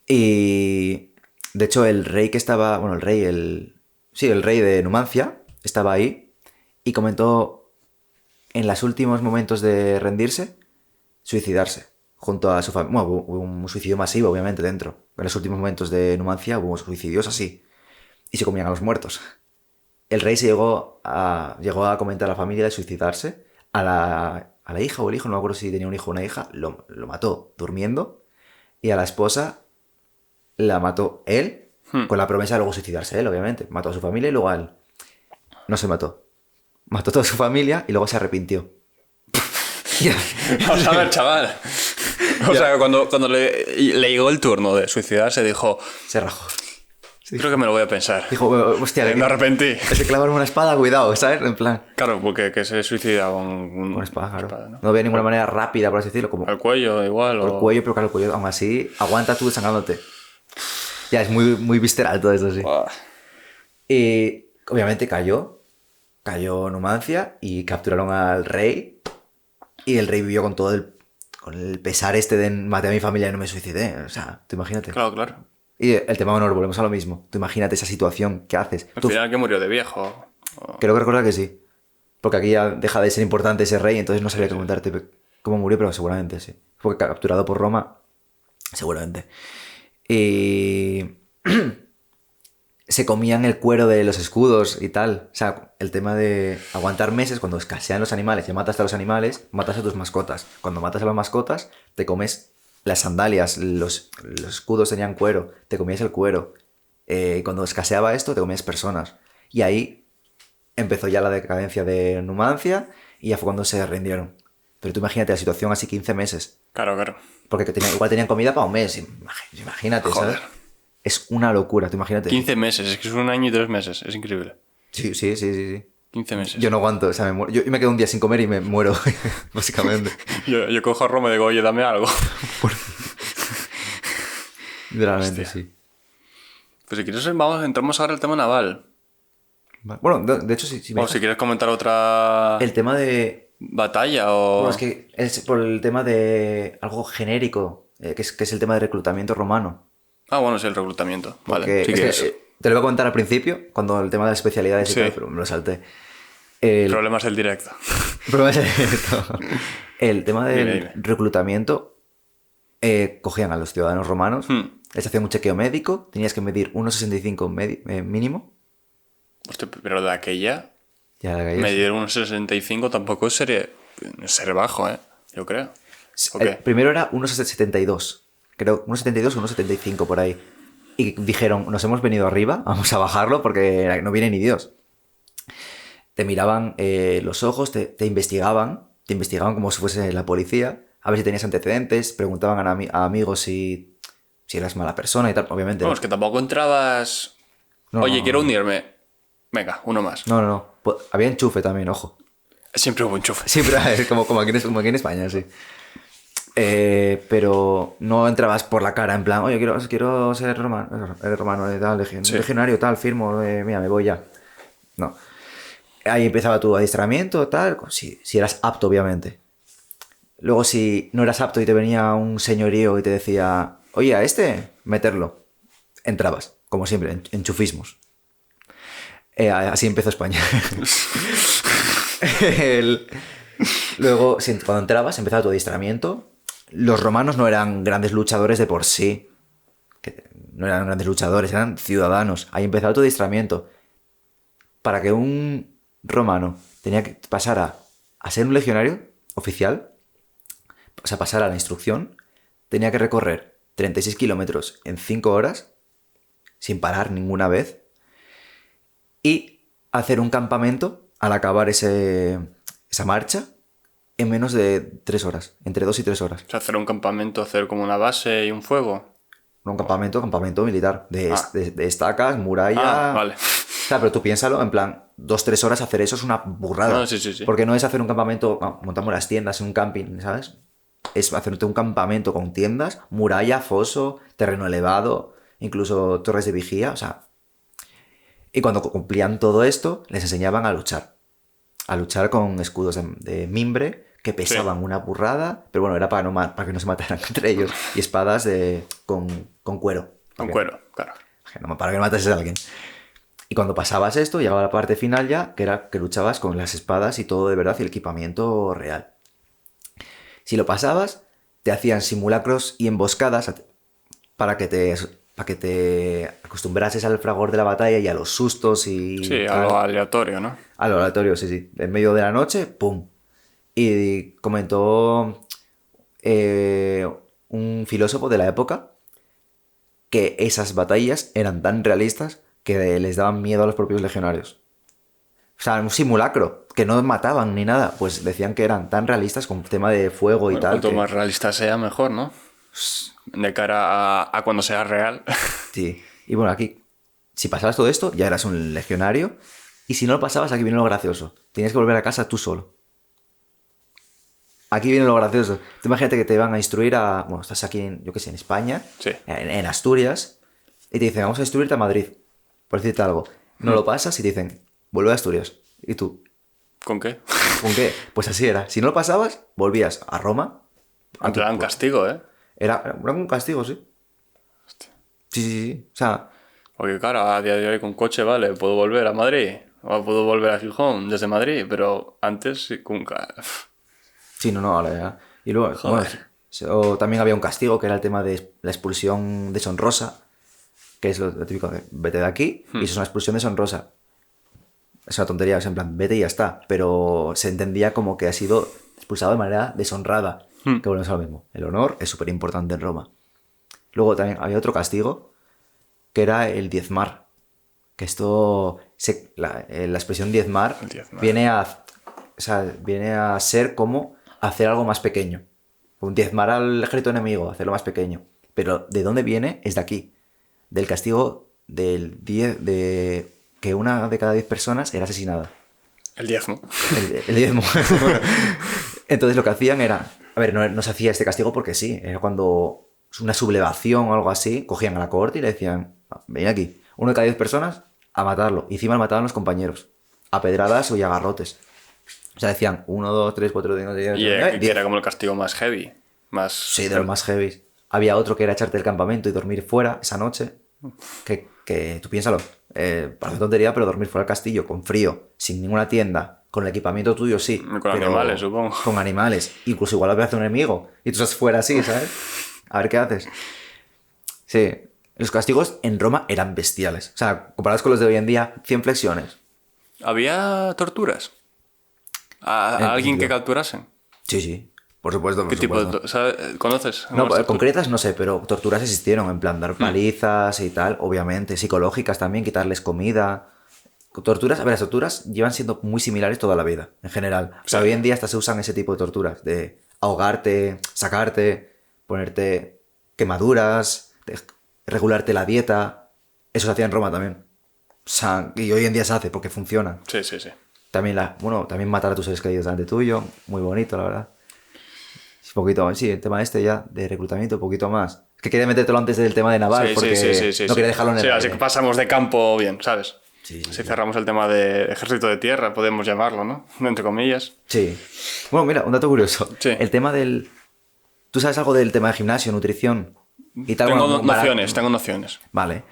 Y de hecho, el rey que estaba, bueno, el rey de Numancia estaba ahí y comentó en los últimos momentos de rendirse, suicidarse junto a su familia. Bueno, hubo un suicidio masivo, obviamente, dentro. En los últimos momentos de Numancia hubo suicidios así. Y se comían a los muertos. El rey llegó a comentar a la familia de suicidarse. A la hija o el hijo, no me acuerdo si tenía un hijo o una hija, lo mató durmiendo. Y a la esposa la mató él, con la promesa de luego suicidarse él, obviamente. Mató a su familia y luego a él. No se mató. Mató a toda su familia y luego se arrepintió. Vamos a ver, chaval. O sea, cuando le llegó el turno de suicidarse, dijo... Se rajó. Sí. Creo que me lo voy a pensar. Dijo, hostia, me arrepentí. Se clavaron una espada, cuidado, ¿sabes? En plan... Claro, porque que se suicida con una espada, claro. Espada, ¿no? No había ninguna manera rápida, por así decirlo. Como al cuello, igual. Al cuello, pero claro, el cuello, aún así, aguanta tú desangrándote. Ya, es muy, muy visceral todo eso, sí. Y obviamente cayó Numancia y capturaron al rey. Y el rey vivió con todo con el pesar de maté a mi familia y no me suicidé. O sea, tú imagínate. Claro, claro. Y el tema honor, volvemos a lo mismo. Tú imagínate esa situación, ¿qué haces? Al final que murió de viejo. Creo que recordar que sí. Porque aquí ya deja de ser importante ese rey, entonces no sabría comentarte cómo murió, pero seguramente sí. Fue capturado por Roma, seguramente. Y se comían el cuero de los escudos y tal. O sea, el tema de aguantar meses, cuando escasean los animales y matas a los animales, matas a tus mascotas. Cuando matas a las mascotas, te comes las sandalias, los escudos tenían cuero, te comías el cuero. Cuando escaseaba esto, te comías personas. Y ahí empezó ya la decadencia de Numancia y ya fue cuando se rindieron. Pero tú imagínate la situación así 15 meses. Claro, claro. Porque igual tenían comida para un mes. Imagínate, joder, ¿sabes? Es una locura, tú imagínate. 15 meses, es que es 1 año y 3 meses, es increíble. Sí. 15 meses. Yo no aguanto, o sea, me muero. Yo me quedo un día sin comer y me muero, básicamente. yo cojo a Roma y digo, oye, dame algo. Literalmente, hostia. Sí. Pues si quieres, entramos ahora al tema naval. Bueno, de hecho, sí. O si quieres comentar otra... El tema de... ¿Batalla o...? Bueno, es que es por el tema de algo genérico, que es el tema de reclutamiento romano. Ah, bueno, es el reclutamiento. Porque vale, sí te lo voy a contar al principio, cuando el tema de las especialidades y tal, pero me lo salté. El problema es el directo. El tema del reclutamiento, cogían a los ciudadanos romanos, les hacían un chequeo médico, tenías que medir 1,65 mínimo. Hostia, pero de aquella... medir 1,65 tampoco es ser bajo, yo creo. El primero era 1,72. Creo, 1,72 o 1,75 por ahí. Y dijeron, nos hemos venido arriba, vamos a bajarlo porque no viene ni Dios. Te miraban los ojos, te investigaban como si fuese la policía, a ver si tenías antecedentes, preguntaban a amigos si eras mala persona y tal, obviamente. Vamos, que tampoco entrabas... Oye, quiero unirme. Venga, uno más. No. Había enchufe también, ojo. Siempre hubo enchufe. Siempre, como aquí en España, sí. Pero no entrabas por la cara en plan, oye, quiero ser romano, tal, legionario, tal, firmo, mira, me voy ya. No. Ahí empezaba tu adiestramiento, tal, si eras apto, obviamente. Luego, si no eras apto y te venía un señorío y te decía, oye, a meterlo, entrabas, como siempre, enchufismos. Así empezó España. Luego, cuando entrabas, empezaba tu adiestramiento. Los romanos no eran grandes luchadores de por sí. No eran grandes luchadores, eran ciudadanos. Ahí empezaba tu adiestramiento. Para que un romano tenía que pasar a ser un legionario oficial, o sea, pasar a la instrucción, tenía que recorrer 36 kilómetros en 5 horas, sin parar ninguna vez, y hacer un campamento al acabar esa marcha en menos de 3 horas, entre 2 y 3 horas. O sea, hacer un campamento, hacer como una base y un fuego. No, un campamento militar, de estacas, muralla... Vale. O sea, pero tú piénsalo, en plan, 2-3 horas hacer eso es una burrada. No, sí. Porque no es hacer un campamento, montamos las tiendas en un camping, ¿sabes? Es hacerte un campamento con tiendas, muralla, foso, terreno elevado, incluso torres de vigía, o sea... Y cuando cumplían todo esto, les enseñaban a luchar. A luchar con escudos de mimbre que pesaban una burrada, pero bueno, era para que no se mataran entre ellos. Y espadas con cuero. Con cuero, claro. Para que no matases a alguien. Y cuando pasabas esto, llegaba la parte final ya, que era que luchabas con las espadas y todo de verdad y el equipamiento real. Si lo pasabas, te hacían simulacros y emboscadas para que te acostumbrases al fragor de la batalla y a los sustos y Sí, tal. algo aleatorio, ¿no? Al oratorio, sí, sí. En medio de la noche, ¡pum! Y comentó un filósofo de la época que esas batallas eran tan realistas que les daban miedo a los propios legionarios. O sea, un simulacro, que no mataban ni nada. Pues decían que eran tan realistas con tema de fuego y Bueno, tal. cuanto Que... más realista sea, mejor, ¿no? De cara a cuando sea real. Sí. Y bueno, aquí, si pasabas todo esto, ya eras un legionario. Y si no lo pasabas, aquí viene lo gracioso. Tienes que volver a casa tú solo. Aquí viene lo gracioso. Tú imagínate que te van a instruir a... Bueno, estás aquí, yo qué sé, en España, Sí. en Asturias, y te dicen, vamos a instruirte a Madrid, por decirte algo. No lo pasas y te dicen, vuelve a Asturias. ¿Y tú? ¿Con qué? ¿Con qué? Pues así era. Si no lo pasabas, volvías a Roma. En plan castigo, ¿eh? Era un castigo, sí. Sí, sí, sí. O sea, Porque claro, a día de hoy con coche, vale, puedo volver a Madrid. O puedo volver a Gijón desde Madrid, pero antes sí, con... sí, no, ahora ya. Y luego, Joder. bueno, o también había un castigo que era el tema de la expulsión deshonrosa, que es lo típico de vete de aquí, y eso es una expulsión deshonrosa. Es una tontería, o sea, en plan, vete y ya está. Pero se entendía como que ha sido expulsado de manera deshonrada. Que bueno, es lo mismo. El honor es súper importante en Roma. Luego también había otro castigo, que era el diezmar. Que esto, la expresión diezmar, El diezmar. viene a ser como hacer algo más pequeño. Un diezmar al ejército enemigo, hacerlo más pequeño. Pero ¿de dónde viene? Es de aquí. Del castigo de que una de cada 10 personas era asesinada. El diezmo. El diezmo. Entonces lo que hacían era... A ver, no se hacía este castigo porque sí. Era cuando una sublevación o algo así, cogían a la cohorte y le decían, ven aquí, uno de cada 10 personas a matarlo. Y encima lo mataban los compañeros. A pedradas o a garrotes. O sea, decían 1, 2, 3, 4, 5, 6, 7, Y 8, 9, que era como el castigo más heavy. Más... Sí, de los más heavy. Había otro que era echarte del campamento y dormir fuera esa noche. Que tú piénsalo, parece tontería, pero dormir fuera del castillo con frío, sin ninguna tienda, con el equipamiento tuyo, sí. Con pero animales, supongo. Con animales. Incluso igual hace un enemigo y tú estás fuera así, ¿sabes? A ver qué haces. Sí, los castigos en Roma eran bestiales. O sea, comparados con los de hoy en día, 100 flexiones. ¿Había torturas? ¿A ¿En qué alguien que sentido? capturasen? Sí, sí, por supuesto. ¿Qué Por tipo supuesto. de... ¿Conoces? No, algunas torturas? concretas no sé, pero torturas existieron, en plan dar palizas y tal, obviamente. Psicológicas también, quitarles comida. Torturas, a ver, las torturas llevan siendo muy similares toda la vida, en general. O sea, Sí. hoy en día hasta se usan ese tipo de torturas, de ahogarte, sacarte, ponerte quemaduras, regularte la dieta. Eso se hacía en Roma también. O sea, y hoy en día se hace porque funciona. Sí, sí, sí. También también matar a tus seres queridos delante tuyo, muy bonito, la verdad. Un poquito, sí, el tema este ya de reclutamiento, un poquito más. Es que quería metértelo antes del tema de naval, Sí, porque sí, no quería dejarlo en el Sí, así aire. que pasamos de campo bien, ¿sabes? Sí, sí, Si sí. cerramos el tema de ejército de tierra, podemos llamarlo, ¿no? Entre comillas. Sí. Bueno, mira, un dato curioso. Sí. El tema del... ¿Tú sabes algo del tema de gimnasio, nutrición y tal? Tengo Bueno, tengo nociones. Vale.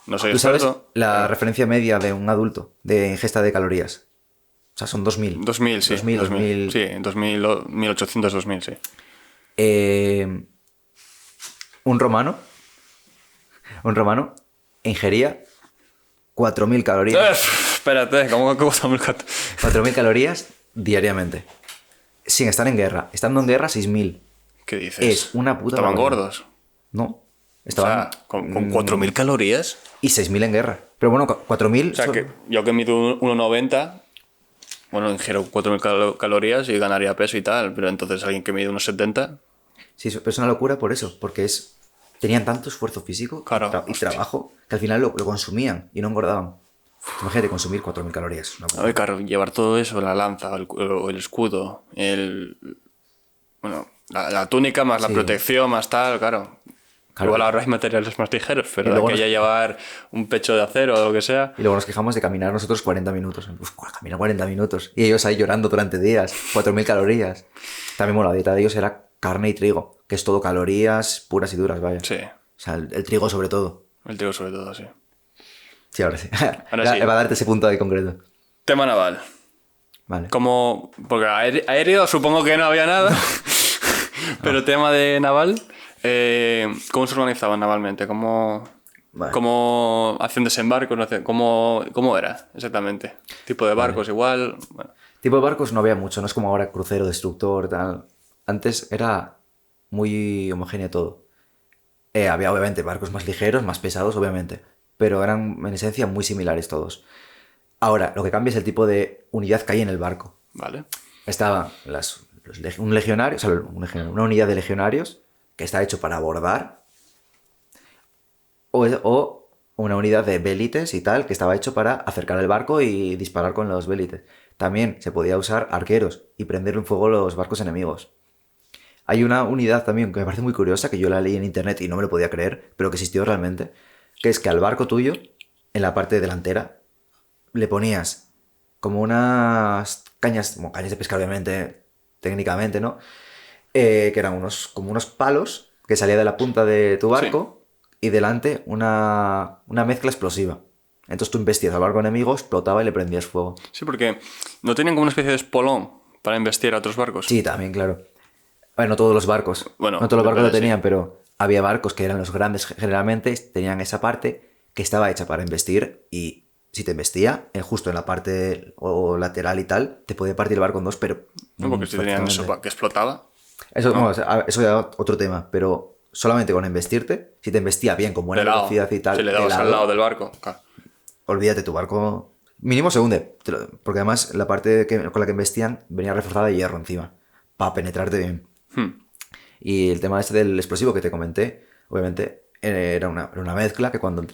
No soy ¿Tú sabes experto. la referencia media de un adulto de ingesta de calorías? O sea, son 2000. 2000, sí. 2000. Sí, 2000, 1800, 2000, sí. Un romano ingería 4000 calorías. Espérate, ¿cómo que 4000 calorías diariamente. Sin estar en guerra. Estando en guerra, 6000. ¿Qué dices? Es una puta ¿Estaban barbaridad. gordos? No. O Estaban. sea, con 4000 calorías. Y 6000 en guerra. Pero bueno, 4000. O sea, que yo que mido 1,90, bueno, ingiero 4000 calorías y ganaría peso y tal, pero entonces alguien que mide unos 70, Sí, pero es una locura por eso. Porque tenían tanto esfuerzo físico Claro, y hostia. trabajo que al final lo consumían y no engordaban. Imagínate consumir 4000 calorías. Es una a puta. ver, claro, llevar todo eso, la lanza, el escudo, bueno, la túnica más la Sí. protección, más tal, claro. Claro. Igual ahora hay materiales más ligeros, Y pero luego que ya llevar un pecho de acero o lo que sea. Y luego nos quejamos de caminar nosotros 40 minutos. Uf, caminar 40 minutos. Y ellos ahí llorando durante días. 4000 calorías. También, bueno, la dieta de ellos era carne y trigo, que es todo calorías puras y duras, vaya. Sí, O sea, el trigo sobre todo. el trigo sobre todo, sí. Sí, ahora sí. Ahora sí. Va a darte ese punto ahí concreto. Tema naval. Vale. Como... Porque aéreo supongo que no había nada. Pero tema de naval... ¿cómo se organizaban navalmente? Vale. ¿Cómo hacían desembarcos? ¿Cómo era exactamente? ¿Tipo de barcos igual? Bueno. Tipo de barcos no había mucho, no es como ahora crucero, destructor, tal. Antes era muy homogéneo todo. Había obviamente barcos más ligeros, más pesados, obviamente, pero eran en esencia muy similares todos. Ahora, lo que cambia es el tipo de unidad que hay en el barco. Vale. Estaban un legionario, o sea, una unidad de legionarios que está hecho para abordar, o una unidad de vélites y tal, que estaba hecho para acercar el barco y disparar con los vélites. También se podía usar arqueros y prender en fuego los barcos enemigos. Hay una unidad también que me parece muy curiosa, que yo la leí en internet y no me lo podía creer, pero que existió realmente, que es que al barco tuyo, en la parte delantera, le ponías como unas cañas, como cañas de pesca obviamente, técnicamente, ¿no? Que eran como unos palos que salía de la punta de tu barco y delante una mezcla explosiva. Entonces tú embestías al barco enemigo, explotaba y le prendías fuego. Sí, porque no tenían como una especie de espolón para embestir a otros barcos. Sí, también, claro. Bueno, no todos los barcos. Bueno, no todos los barcos lo tenían, sí. pero había barcos que eran los grandes generalmente, tenían esa parte que estaba hecha para embestir y si te embestía, justo en la parte o lateral y tal, te podía partir el barco en dos, pero... No, porque si tenían eso que explotaba... Eso, no. Eso era otro tema, pero solamente con embestirte, si te embestía bien, con buena velocidad y tal... Si le dabas al lado del barco, claro. Olvídate, tu barco mínimo se hunde, porque además la parte con la que embestían venía reforzada de hierro encima, para penetrarte bien. Y el tema este del explosivo que te comenté, obviamente era una mezcla que cuando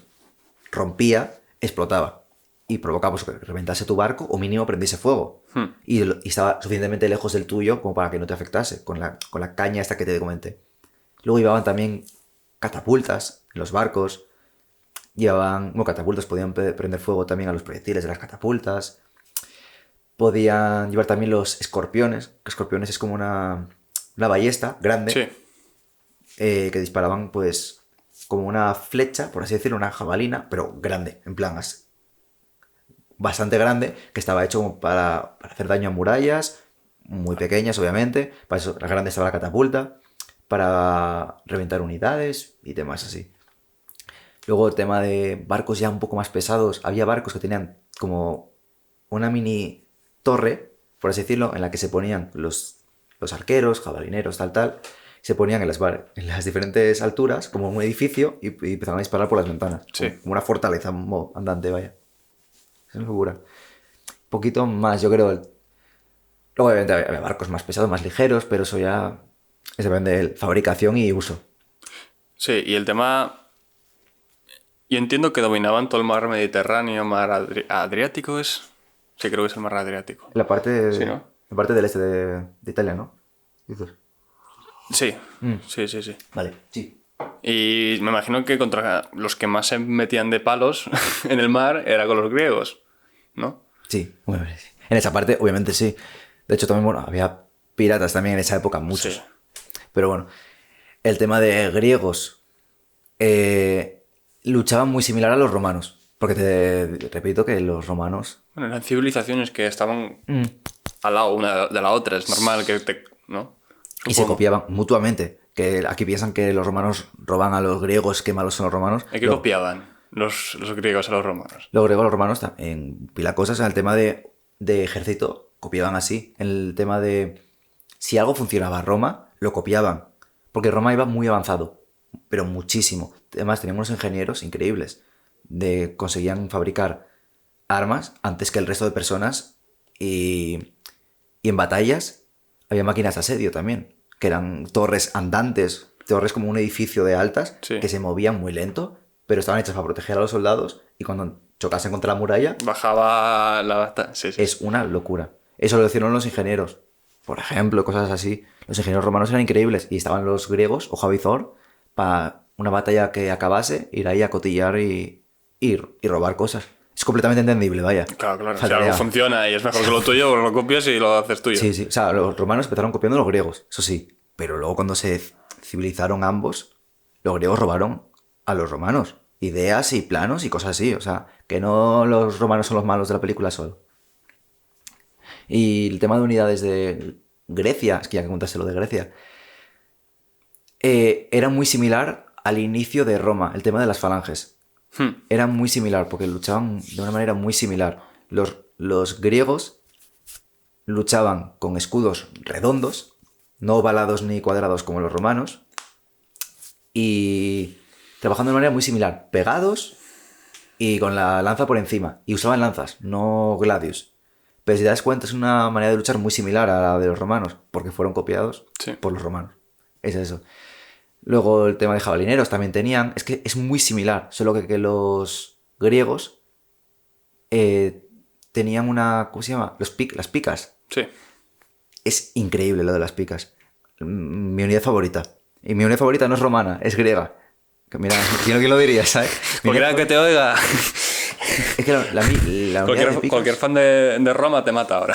rompía, explotaba y provocaba pues, que reventase tu barco o mínimo prendiese fuego. Y estaba suficientemente lejos del tuyo como para que no te afectase con la caña esta que te comenté. Luego llevaban también catapultas en los barcos. Catapultas, podían prender fuego también a los proyectiles de las catapultas. Podían llevar también los escorpiones, que escorpiones es como una ballesta grande, sí. Que disparaban pues como una flecha, por así decirlo, una jabalina, pero grande, en plan bastante grande, que estaba hecho como para hacer daño a murallas, muy pequeñas obviamente, para eso la grande estaba la catapulta, para reventar unidades y demás así. Luego el tema de barcos ya un poco más pesados, había barcos que tenían como una mini torre, por así decirlo, en la que se ponían los arqueros, jabalineros, tal, se ponían en las diferentes alturas, como un edificio, y empezaban a disparar por las ventanas. Sí. Como una fortaleza andante, vaya. Es una locura. Un poquito más, yo creo. Luego, obviamente, había barcos más pesados, más ligeros, pero eso ya depende de fabricación y uso. Sí, y el tema... Yo entiendo que dominaban todo el mar Mediterráneo, mar Adriático es... Sí, creo que es el mar Adriático. La parte, sí, ¿no? La parte del este de Italia, ¿no? ¿Dices? Sí, sí. Vale, sí. Y me imagino que contra los que más se metían de palos en el mar era con los griegos, ¿no? Sí, bueno, en esa parte obviamente sí. De hecho también, había piratas también en esa época, muchos. Sí. Pero bueno, el tema de griegos luchaban muy similar a los romanos. Porque te repito que los romanos... Bueno, eran civilizaciones que estaban al lado una de la otra, es normal que ¿no? Supongo. Y se copiaban mutuamente. Que aquí piensan que los romanos roban a los griegos, qué malos son los romanos. ¿En qué copiaban los griegos a los romanos? Los griegos a los romanos, en pila cosas, en el tema de ejército, copiaban así. En el tema de... Si algo funcionaba a Roma, lo copiaban. Porque Roma iba muy avanzado, pero muchísimo. Además, tenían unos ingenieros increíbles. Conseguían fabricar armas antes que el resto de personas. Y en batallas había máquinas de asedio también, que eran torres andantes, torres como un edificio de altas, sí. Que se movían muy lento, pero estaban hechas para proteger a los soldados y cuando chocasen contra la muralla... Bajaba la... Sí. Es una locura. Eso lo hicieron los ingenieros. Por ejemplo, cosas así. Los ingenieros romanos eran increíbles y estaban los griegos, ojo a visor, para una batalla que acabase, ir ahí a cotillar y robar cosas. Es completamente entendible, vaya. Claro. Si algo funciona y es mejor que lo tuyo, pues lo copias y lo haces tuyo. Sí. O sea, los romanos empezaron copiando a los griegos, eso sí. Pero luego cuando se civilizaron ambos, los griegos robaron a los romanos. ideas y planos y cosas así. O sea, que no los romanos son los malos de la película solo. Y el tema de unidades de Grecia, es que ya que contaste lo de Grecia, era muy similar al inicio de Roma, el tema de las falanges. Era muy similar, porque luchaban de una manera muy similar. Los griegos luchaban con escudos redondos, no ovalados ni cuadrados como los romanos, y trabajando de manera muy similar, pegados y con la lanza por encima. Y usaban lanzas, no gladius. Pero si te das cuenta, es una manera de luchar muy similar a la de los romanos, porque fueron copiados por los romanos. Es eso. Luego el tema de jabalineros también tenían. Es que es muy similar, solo que los griegos tenían una... ¿Cómo se llama? Las picas. Sí. Es increíble lo de las picas. Mi unidad favorita. Y mi unidad favorita no es romana, es griega. Que mira, ¿quién lo diría, sabes? Cualquiera que te oiga... Es que la unidad de picas... Cualquier fan de Roma te mata ahora.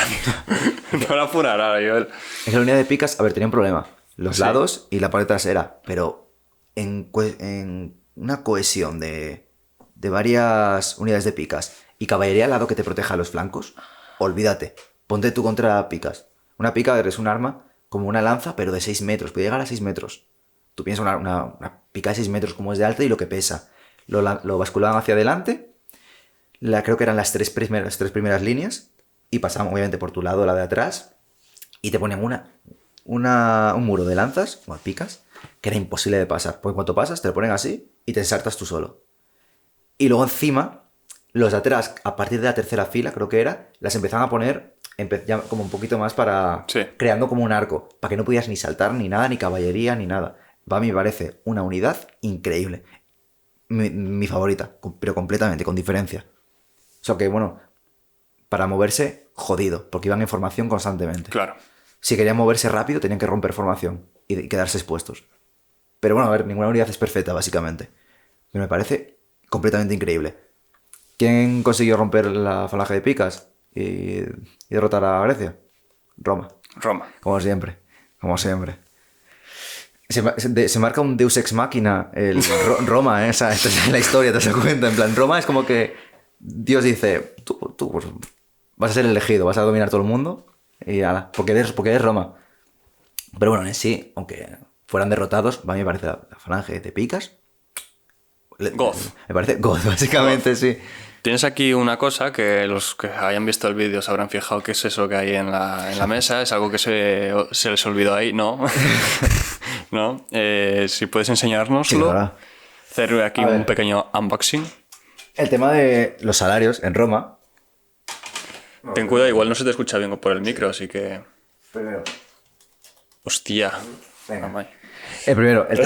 No la funar ahora, Joel. Es que la unidad de picas, a ver, tenía un problema. Los lados y la parte trasera. Pero en una cohesión de varias unidades de picas y caballería al lado que te proteja los flancos, olvídate. Ponte tú contra picas. Una pica es un arma como una lanza, pero de 6 metros. Puede llegar a 6 metros. Tú piensas una pica de 6 metros como es de alta y lo que pesa. Lo basculaban hacia adelante. Creo que eran las tres primeras líneas. Y pasaban obviamente por tu lado, la de atrás. Y te ponían un muro de lanzas, o picas, que era imposible de pasar. Porque cuando pasas, te lo ponen así y te ensartas tú solo. Y luego encima, los de atrás, a partir de la tercera fila, creo que era, las empezaban a poner ya como un poquito más para... Sí. Creando como un arco, para que no pudieras ni saltar, ni nada, ni caballería, ni nada. A mí me parece una unidad increíble. Mi favorita, pero completamente, con diferencia. O sea que, bueno, para moverse, jodido, porque iban en formación constantemente. Claro. Si querían moverse rápido, tenían que romper formación y quedarse expuestos. Pero bueno, a ver, ninguna unidad es perfecta, básicamente. Pero me parece completamente increíble. ¿Quién consiguió romper la falange de picas y derrotar a Grecia? Roma. Como siempre. Se marca un Deus Ex Machina Roma, ¿eh? O sea, esta es la historia, te das cuenta. En plan, Roma es como que Dios dice, tú pues, vas a ser elegido, vas a dominar todo el mundo y ala, porque eres Roma. Pero bueno, en sí, aunque fueran derrotados, a mí me parece la falange de picas. Goth. Me parece goth, básicamente, Goth. Sí. Tienes aquí una cosa que los que hayan visto el vídeo se habrán fijado que es eso que hay en la mesa. Es algo que se les olvidó ahí, ¿no? ¿No? Si puedes enseñárnoslo. Sí, hacer aquí un pequeño unboxing. El tema de los salarios en Roma. Ten cuidado, igual no se te escucha bien por el micro, así que... Primero. Hostia. Venga. El primero, el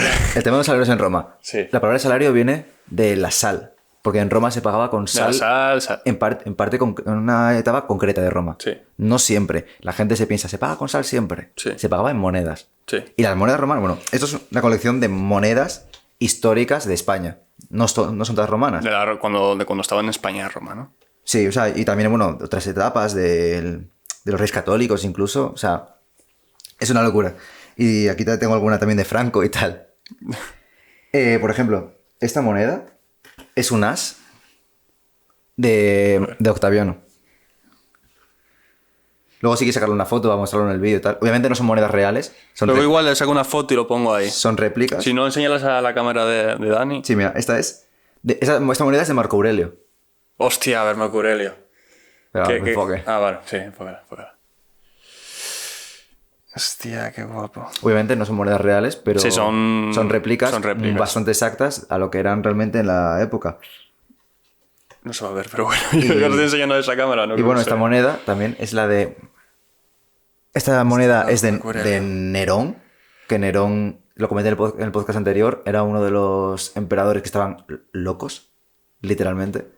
tema de los salarios en Roma. Sí. La palabra salario viene de la sal. Porque en Roma se pagaba con sal. Sal. En parte en una etapa concreta de Roma. Sí. No siempre. La gente se piensa, se paga con sal siempre. Sí. Se pagaba en monedas. Sí. Y las monedas romanas, bueno, esto es una colección de monedas históricas de España. No son todas romanas. De cuando estaba en España, Roma, ¿no? Sí, o sea, y también, bueno, otras etapas de los reyes católicos incluso. O sea, es una locura. Y aquí tengo alguna también de Franco y tal. Por ejemplo, esta moneda es un as de Octaviano. Luego si quieres sacarle una foto, vamos a mostrarlo en el vídeo y tal. Obviamente no son monedas reales. Luego igual le saco una foto y lo pongo ahí. Son réplicas. Si no, enséñalas a la cámara de Dani. Sí, mira, esta moneda es de Marco Aurelio. Hostia, a ver, Marco Aurelio. Enfoque. Vale, sí, enfócala. Hostia, qué guapo. Obviamente no son monedas reales, pero sí, son réplicas bastante exactas a lo que eran realmente en la época. No se va a ver, pero bueno, yo lo estoy enseñando a esa cámara. No, y bueno, esta moneda también es la de... Esta moneda es de Nerón, que Nerón, lo comenté en el podcast anterior, era uno de los emperadores que estaban locos, literalmente.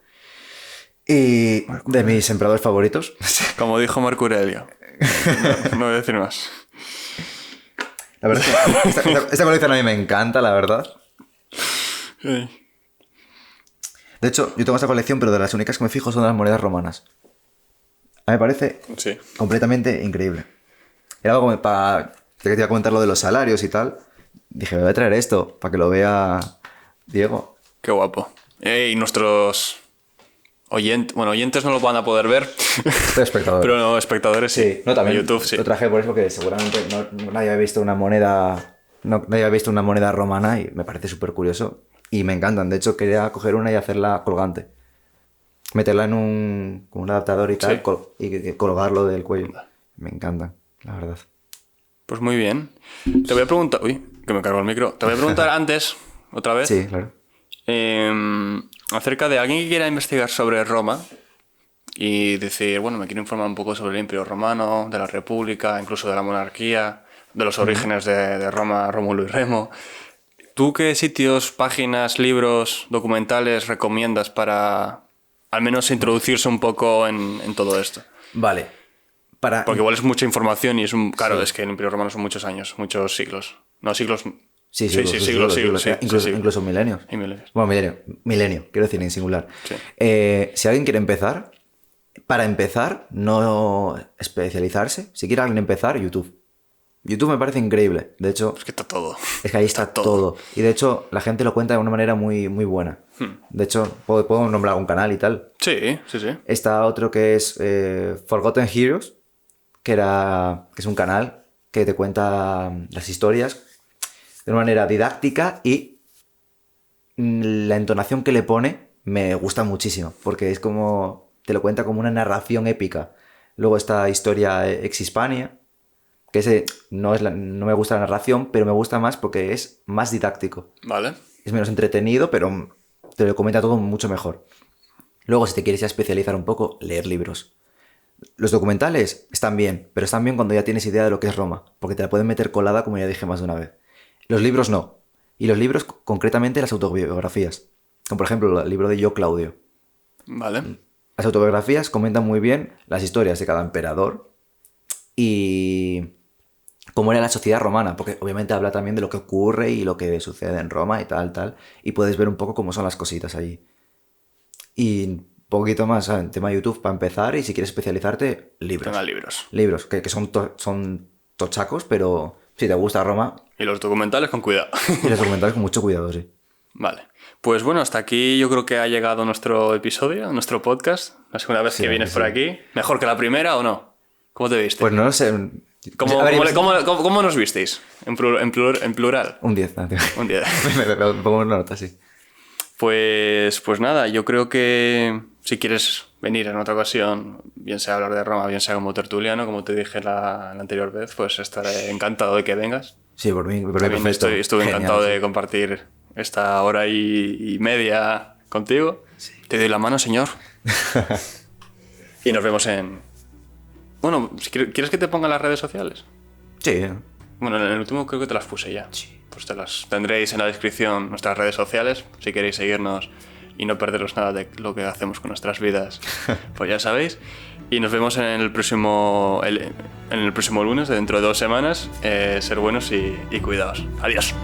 Y de mis emperadores favoritos. Como dijo Marco Aurelio. No voy a decir más. La verdad es que esta colección a mí me encanta, la verdad. Sí. De hecho, yo tengo esta colección, pero de las únicas que me fijo son de las monedas romanas. A mí me parece completamente increíble. Era algo para... Te quería comentar lo de los salarios y tal. Dije, me voy a traer esto para que lo vea Diego. Qué guapo. Y nuestros oyentes no lo van a poder ver, Espectador. pero no, espectadores sí. No, también En YouTube sí. lo traje por eso que seguramente nadie había visto una moneda. Nadie había visto una moneda romana y me parece súper curioso. Y me encantan. De hecho, quería coger una y hacerla colgante. Meterla en con un adaptador y tal, Sí. y colgarlo del cuello. Me encantan, la verdad. Pues muy bien. Te voy a preguntar... Uy, que me cargo el micro. Te voy a preguntar antes, otra vez, Sí, claro. acerca de alguien que quiera investigar sobre Roma y decir, bueno, me quiero informar un poco sobre el Imperio Romano, de la República, incluso de la monarquía, de los orígenes de Roma, Rómulo y Remo. ¿Tú qué sitios, páginas, libros, documentales recomiendas para al menos introducirse un poco en todo esto? Vale. Porque igual es mucha información y es un... Claro, Sí. es que el Imperio Romano son muchos años, muchos siglos. No, siglos... Sí, siglos, sí, incluso milenios. Y milenios. Bueno, milenio, quiero decir en singular. Sí. Si alguien quiere empezar, para empezar, no especializarse, si quiere alguien empezar, YouTube. YouTube me parece increíble. De hecho, Es que está todo. es que ahí está todo. Y de hecho, la gente lo cuenta de una manera muy, muy buena. De hecho, puedo nombrar algún canal y tal. Sí, sí, sí. Está otro que es Forgotten Heroes, que es un canal que te cuenta las historias de una manera didáctica y la entonación que le pone me gusta muchísimo, porque es como, te lo cuenta como una narración épica. Luego está Historia Ex Hispania, que ese no me gusta la narración, pero me gusta más porque es más didáctico. Vale. Es menos entretenido, pero te lo comenta todo mucho mejor. Luego, si te quieres ya especializar un poco, leer libros. Los documentales están bien, pero están bien cuando ya tienes idea de lo que es Roma, porque te la pueden meter colada, como ya dije más de una vez. Los libros no. Y los libros, concretamente las autobiografías. Como por ejemplo el libro de Yo Claudio. Vale. Las autobiografías comentan muy bien las historias de cada emperador y cómo era la sociedad romana, porque obviamente habla también de lo que ocurre y lo que sucede en Roma y tal, y puedes ver un poco cómo son las cositas allí. Y un poquito más, ¿sabes? En tema de YouTube para empezar, y si quieres especializarte, libros. Tenga libros. Libros, que son tochacos, pero si te gusta Roma, Y los documentales con cuidado. y los documentales con mucho cuidado, sí. Vale. Pues bueno, hasta aquí yo creo que ha llegado nuestro episodio, nuestro podcast. La segunda vez Sí, que vienes sí. por aquí. ¿Mejor que la primera o no? ¿Cómo te viste? Pues no lo sé. ¿Cómo, A ver, cómo nos visteis? En plural. Un 10, tío. Un día. Me pongo una nota, sí. Pues nada, yo creo que si quieres venir en otra ocasión, bien sea hablar de Roma, bien sea como tertuliano, como te dije la anterior vez, pues estaré encantado de que vengas. Sí, por mí También perfecto. estuve Genial, encantado sí. de compartir esta hora y media contigo. Sí. Te doy la mano, señor. Y nos vemos en... Bueno, si ¿quieres que te ponga las redes sociales? Sí. Bueno, en el último creo que te las puse ya. Sí. Pues te las tendréis en la descripción nuestras redes sociales, si queréis seguirnos y no perderos nada de lo que hacemos con nuestras vidas, pues ya sabéis. Y nos vemos en el próximo lunes, dentro de 2 semanas. Ser buenos y cuidaos. Adiós.